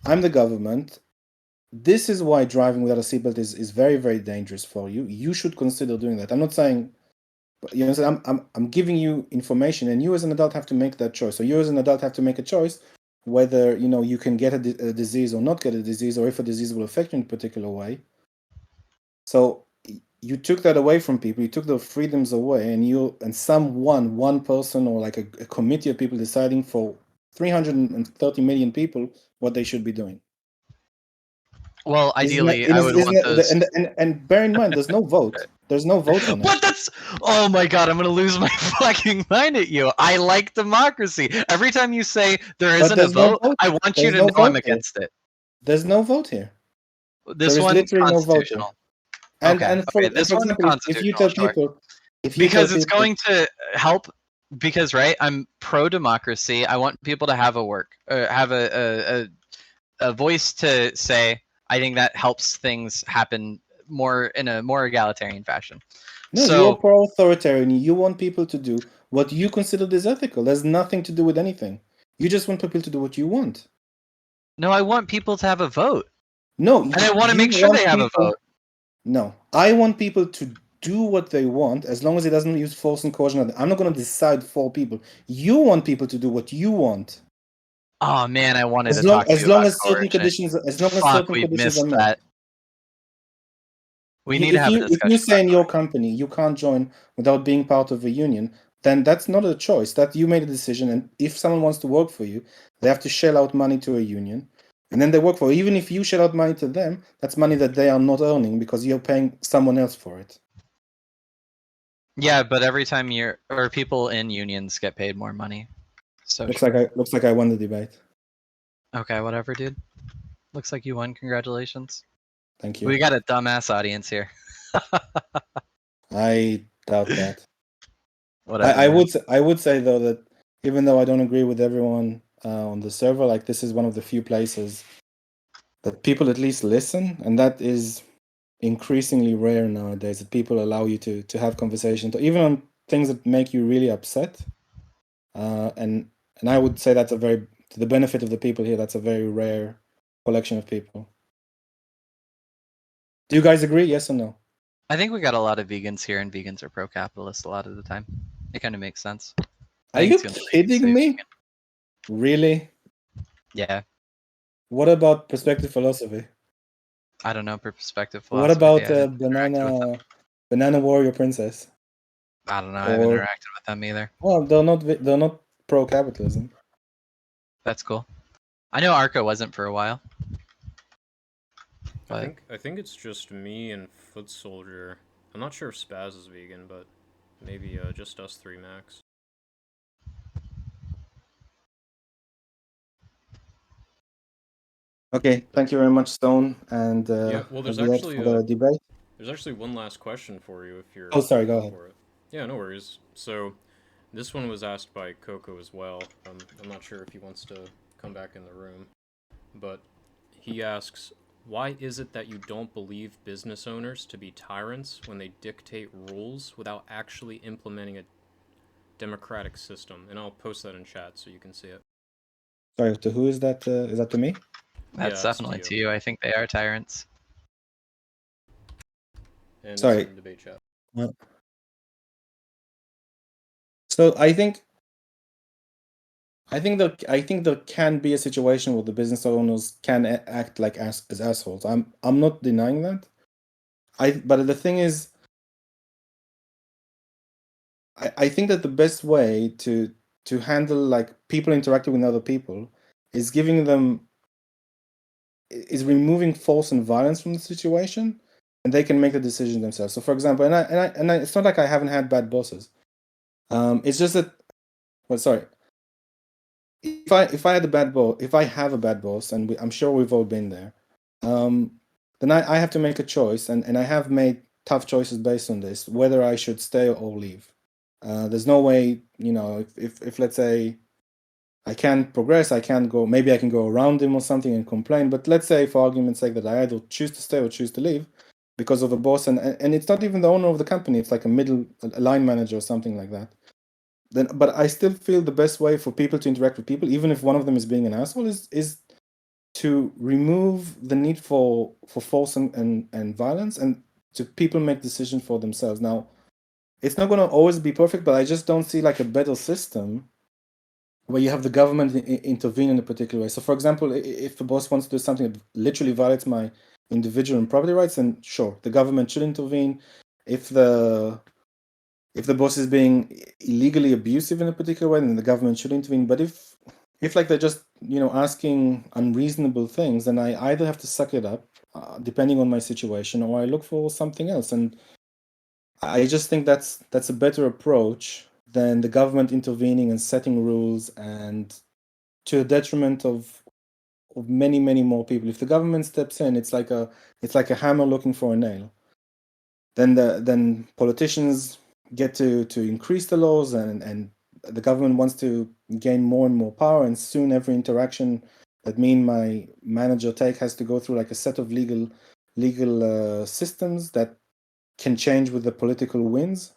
I'm the government. This is why driving without a seatbelt is very, very dangerous for you. You should consider doing that. I'm not saying, you know, I'm giving you information, and you as an adult have to make that choice. So you as an adult have to make a choice whether, you know, you can get a disease or not get a disease, or if a disease will affect you in a particular way. So you took that away from people. You took the freedoms away, and one person, or like a committee of people deciding for 330 million people what they should be doing. Well, ideally, I would want those. And bear in mind, there's no vote. There's no vote on it. What? That's. Oh my god! I'm gonna lose my fucking mind at you. I like democracy. Every time you say there isn't a there's no vote, vote. I want you There's to no know I'm vote here. against it. There's no vote here. This There is one literally no vote here. constitutional. And for This one example, if you tell constitutional, sure. people, Because it's going to help. Because right, I'm pro democracy. I want people to have a voice to say. I think that helps things happen more in a more egalitarian fashion. No, So, you're pro-authoritarian. You want people to do what you consider is ethical. There's nothing to do with anything. You just want people to do what you want. no, I want people to have a vote. No, and I want to make sure they have a vote. No, I want people to do what they want as long as it doesn't use force and coercion. I'm not going to decide for people. You want people to do what you want. Oh man, I wanted to talk to you as long about as certain conditions, as long as Fuck, certain we conditions are missed met. that. We need to have a discussion. If you say in your company you can't join without being part of a union, then that's not a choice. That you made a decision, and if someone wants to work for you, they have to shell out money to a union, and then they work for you. Even if you shell out money to them, that's money that they are not earning because you're paying someone else for it. Yeah, but every time people in unions get paid more money. So looks like I won the debate. Okay, whatever, dude. Looks like you won. Congratulations. Thank you. We got a dumbass audience here. I doubt that. Whatever. I would say though that even though I don't agree with everyone on the server, like, this is one of the few places that people at least listen, and that is increasingly rare nowadays, that people allow you to have conversations, even on things that make you really upset. And I would say that's to the benefit of the people here, that's a very rare collection of people. Do you guys agree? Yes or no? I think we got a lot of vegans here, and vegans are pro-capitalist a lot of the time. It kind of makes sense. Are you kidding me? Really? Yeah. What about perspective philosophy? I don't know perspective What philosophy. about banana warrior princess? I don't know. I haven't interacted with them either. Well, they're not pro-capitalism. That's cool. I know Arco wasn't for a while. But I think it's just me and Foot Soldier. I'm not sure if Spaz is vegan, but maybe just us three max. Okay, thank you very much, Stone, and yeah, well, there's actually for the debate. There's actually one last question for you if you're. Oh, sorry, go ahead. For it. Yeah, no worries. So, this one was asked by Coco as well. I'm not sure if he wants to come back in the room, but he asks, why is it that you don't believe business owners to be tyrants when they dictate rules without actually implementing a democratic system? And I'll post that in chat so you can see it. Sorry, to who is that? Is that to me? That's definitely to you. I think they are tyrants. And sorry. It's in the debate chat. Well, so I think there can be a situation where the business owners can act like as assholes. I'm not denying that. But the thing is, I think that the best way to handle like people interacting with other people is removing force and violence from the situation, and they can make the decision themselves. So, for example, and it's not like I haven't had bad bosses. It's just that, well, sorry. If I had a bad boss, if I have a bad boss, and I'm sure we've all been there, then I have to make a choice, and I have made tough choices based on this, whether I should stay or leave. There's no way, if let's say I can't progress, I can't go. Maybe I can go around him or something and complain. But let's say, for argument's sake, that I either choose to stay or choose to leave because of a boss, and it's not even the owner of the company. It's like a line manager or something like that. Then, but I still feel the best way for people to interact with people, even if one of them is being an asshole, is to remove the need for force and violence, and to people make decisions for themselves. Now, it's not going to always be perfect, but I just don't see like a better system where you have the government intervene in a particular way. So, for example, if the boss wants to do something that literally violates my individual and property rights, then sure, the government should intervene. If the boss is being illegally abusive in a particular way, then the government should intervene. But if like they're just asking unreasonable things, then I either have to suck it up, depending on my situation, or I look for something else. And I just think that's a better approach than the government intervening and setting rules, and to the detriment of many more people. If the government steps in, it's like a hammer looking for a nail. Then politicians get to increase the laws, and the government wants to gain more and more power, and soon every interaction that me and my manager take has to go through like a set of legal systems that can change with the political winds.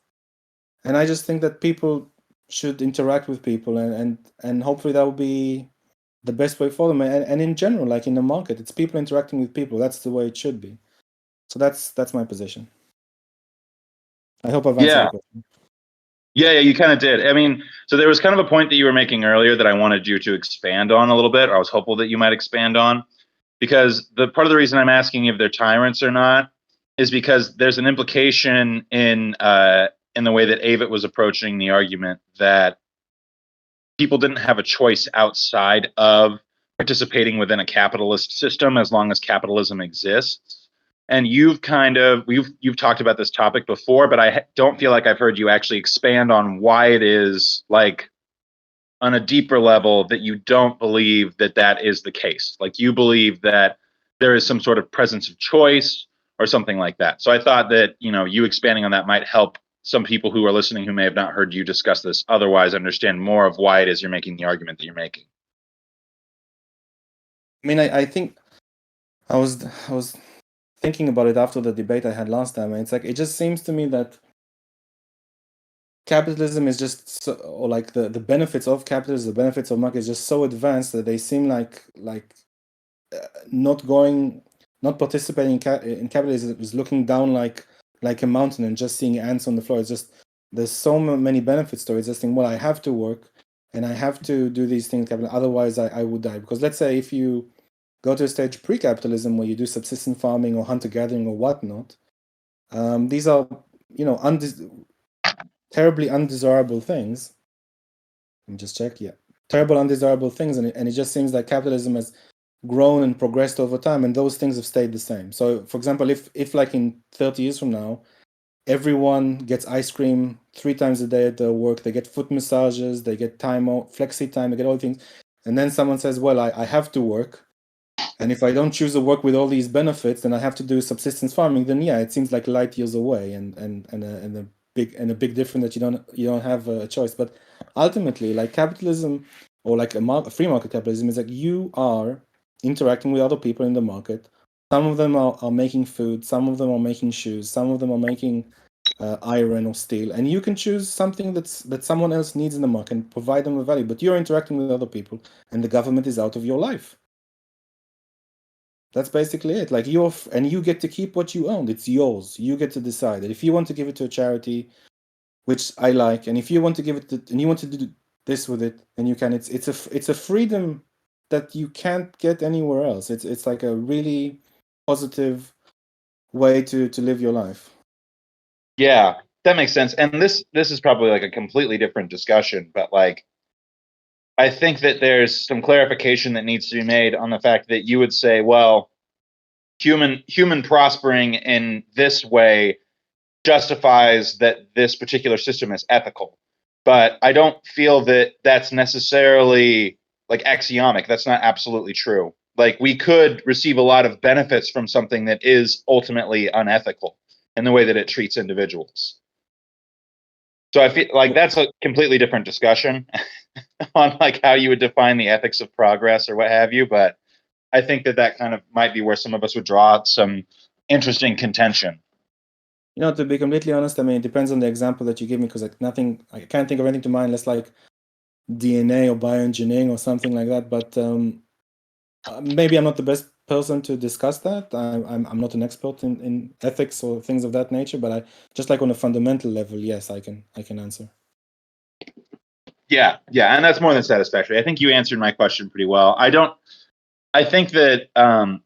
And I just think that people should interact with people, and hopefully that will be the best way for them. And in general, like in the market, it's people interacting with people. That's the way it should be. So that's my position. I hope I've answered the question. Yeah, you kind of did. I mean, so there was kind of a point that you were making earlier that I wanted you to expand on a little bit, or I was hopeful that you might expand on, because the part of the reason I'm asking if they're tyrants or not is because there's an implication in the way that Aveitt was approaching the argument that people didn't have a choice outside of participating within a capitalist system as long as capitalism exists. And you've talked about this topic before, but I don't feel like I've heard you actually expand on why it is, like, on a deeper level, that you don't believe that that is the case. Like, you believe that there is some sort of presence of choice or something like that. So I thought that, you expanding on that might help some people who are listening who may have not heard you discuss this otherwise understand more of why it is you're making the argument that you're making. I mean, I think I was thinking about it after the debate I had last time, and it's like, it just seems to me that capitalism is just or like the benefits of capitalism, the benefits of market is just so advanced that they seem like not participating in capitalism is looking down like a mountain and just seeing ants on the floor. It's just, there's so many benefits to it. Just think, well, I have to work and I have to do these things, otherwise I would die. Because let's say if you go to a stage pre-capitalism where you do subsistence farming or hunter-gathering or whatnot, these are terribly undesirable things. Let me just check. Yeah, terrible undesirable things, and it just seems like capitalism has grown and progressed over time, and those things have stayed the same. So, for example, if like in 30 years from now, everyone gets ice cream 3 times a day at their work, they get foot massages, they get time out, flexi time, they get all things, and then someone says, well, I have to work, and if I don't choose to work with all these benefits, then I have to do subsistence farming, then yeah, it seems like light years away, and a big difference that you don't have a choice. But ultimately, like capitalism, or like a free market capitalism, is like you are interacting with other people in the market. Some of them are making food, some of them are making shoes, some of them are making iron or steel, and you can choose something that someone else needs in the market and provide them with value. But you're interacting with other people, and the government is out of your life. That's basically it. Like you get to keep what you own. It's yours. You get to decide it. If you want to give it to a charity, which I like, and if you want to give it and you want to do this with it, then you can. It's a freedom that you can't get anywhere else. It's like a really positive way to live your life. Yeah, that makes sense. And this is probably like a completely different discussion, but like, I think that there's some clarification that needs to be made on the fact that you would say, well, human prospering in this way justifies that this particular system is ethical. But I don't feel that that's necessarily like axiomatic. That's not absolutely true. Like we could receive a lot of benefits from something that is ultimately unethical in the way that it treats individuals. So I feel like that's a completely different discussion on like how you would define the ethics of progress or what have you. But I think that kind of might be where some of us would draw some interesting contention. To be completely honest, I mean, it depends on the example that you give me, because I can't think of anything to mind unless like DNA or bioengineering or something like that. But maybe I'm not the best person to discuss that. I'm not an expert in ethics or things of that nature, but I just like on a fundamental level, yes, I can answer. Yeah, and that's more than satisfactory. I think you answered my question pretty well. I think that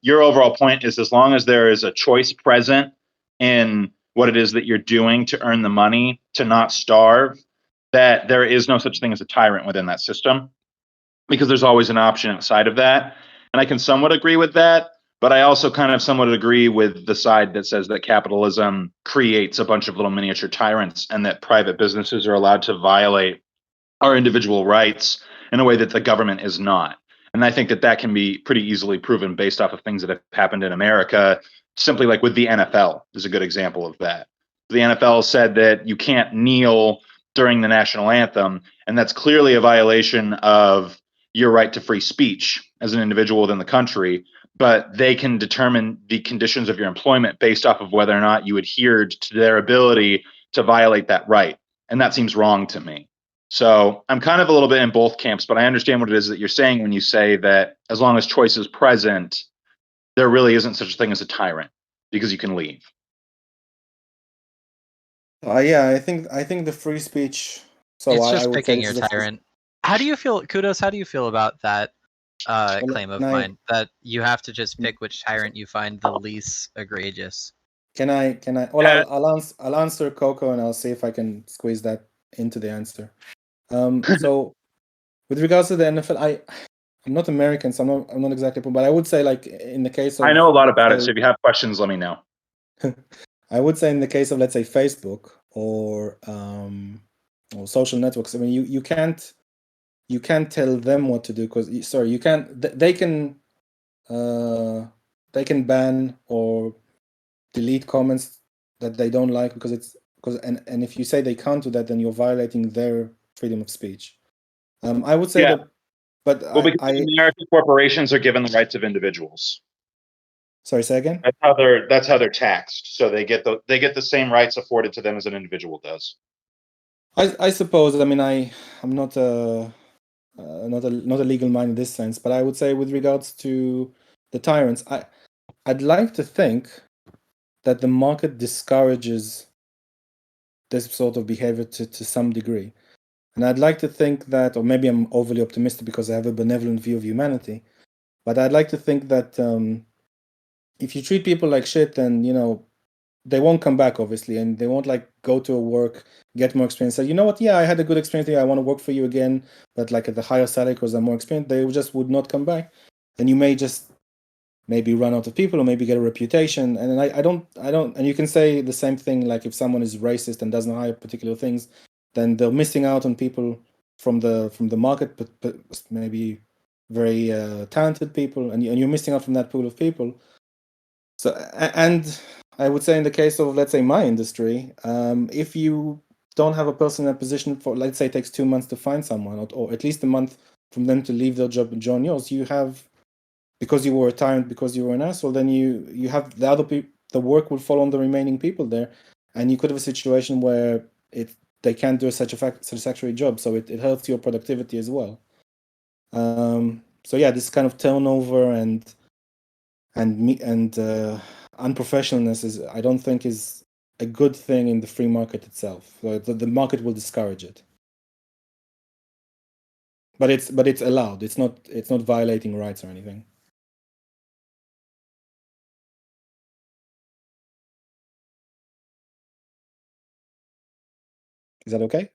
your overall point is, as long as there is a choice present in what it is that you're doing to earn the money, to not starve, that there is no such thing as a tyrant within that system, because there's always an option outside of that. And I can somewhat agree with that, but I also kind of somewhat agree with the side that says that capitalism creates a bunch of little miniature tyrants, and that private businesses are allowed to violate our individual rights in a way that the government is not. And I think that can be pretty easily proven based off of things that have happened in America, simply like with the NFL is a good example of that. The NFL said that you can't kneel during the national anthem, and that's clearly a violation of your right to free speech as an individual within the country. But they can determine the conditions of your employment based off of whether or not you adhered to their ability to violate that right. And that seems wrong to me. So I'm kind of a little bit in both camps, but I understand what it is that you're saying when you say that as long as choice is present, there really isn't such a thing as a tyrant, because you can leave. Yeah, I think the free speech. So It's I just would say picking this your is a free. tyrant. How do you feel, Kudos? How do you feel about that claim of mine, that you have to just pick which tyrant you find the least egregious? Can I? Well, I'll answer Coco, and I'll see if I can squeeze that into the answer. So with regards to the NFL, I'm not American, so I'm not exactly, but I would say, like, in the case of, I know a lot about it, so if you have questions, let me know. I would say in the case of, let's say, Facebook or social networks, I mean, you can't tell them what to do, because you can't. They can ban or delete comments that they don't like, because and if you say they can't do that, then you're violating their freedom of speech. I would say that, but well, because in America, corporations are given the rights of individuals. Sorry, say again. That's how they're taxed. So they get the same rights afforded to them as an individual does. I suppose. I mean, I'm not not a legal mind in this sense, but I would say with regards to the tyrants, I'd like to think that the market discourages this sort of behavior to some degree. And I'd like to think that, or maybe I'm overly optimistic because I have a benevolent view of humanity, but I'd like to think that if you treat people like shit, then, they won't come back, obviously, and they won't like go to a work, get more experience, say, you know what, yeah, I had a good experience here, I want to work for you again, but like at the higher salary because I'm more experienced. They just would not come back. And you may just maybe run out of people, or maybe get a reputation. And I don't, and you can say the same thing, like if someone is racist and doesn't hire particular things, then they're missing out on people from the market, but maybe very talented people, and you're missing out from that pool of people. So, and I would say in the case of, let's say, my industry, if you don't have a person in a position for, let's say, it takes 2 months to find someone, or at least a month from them to leave their job and join yours, you have, because you were a tyrant, because you were an asshole, then you have the other people, the work will fall on the remaining people there, and you could have a situation where they can't do such a satisfactory job, so it hurts your productivity as well. So yeah, this kind of turnover and unprofessionalness I don't think is a good thing in the free market itself. The market will discourage it, but it's allowed. It's not violating rights or anything. Is that okay?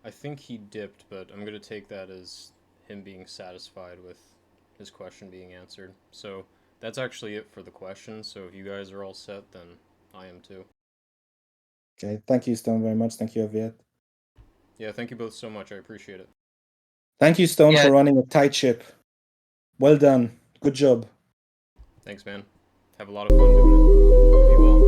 I think he dipped, but I'm going to take that as him being satisfied with his question being answered. So that's actually it for the questions. So if you guys are all set, then I am too. Okay, thank you, Stone, very much. Thank you, Aveitt. Yeah, thank you both so much. I appreciate it. Thank you, Stone, Yeah. for running a tight ship. Well done. Good job. Thanks, man. Have a lot of fun doing it. Be well.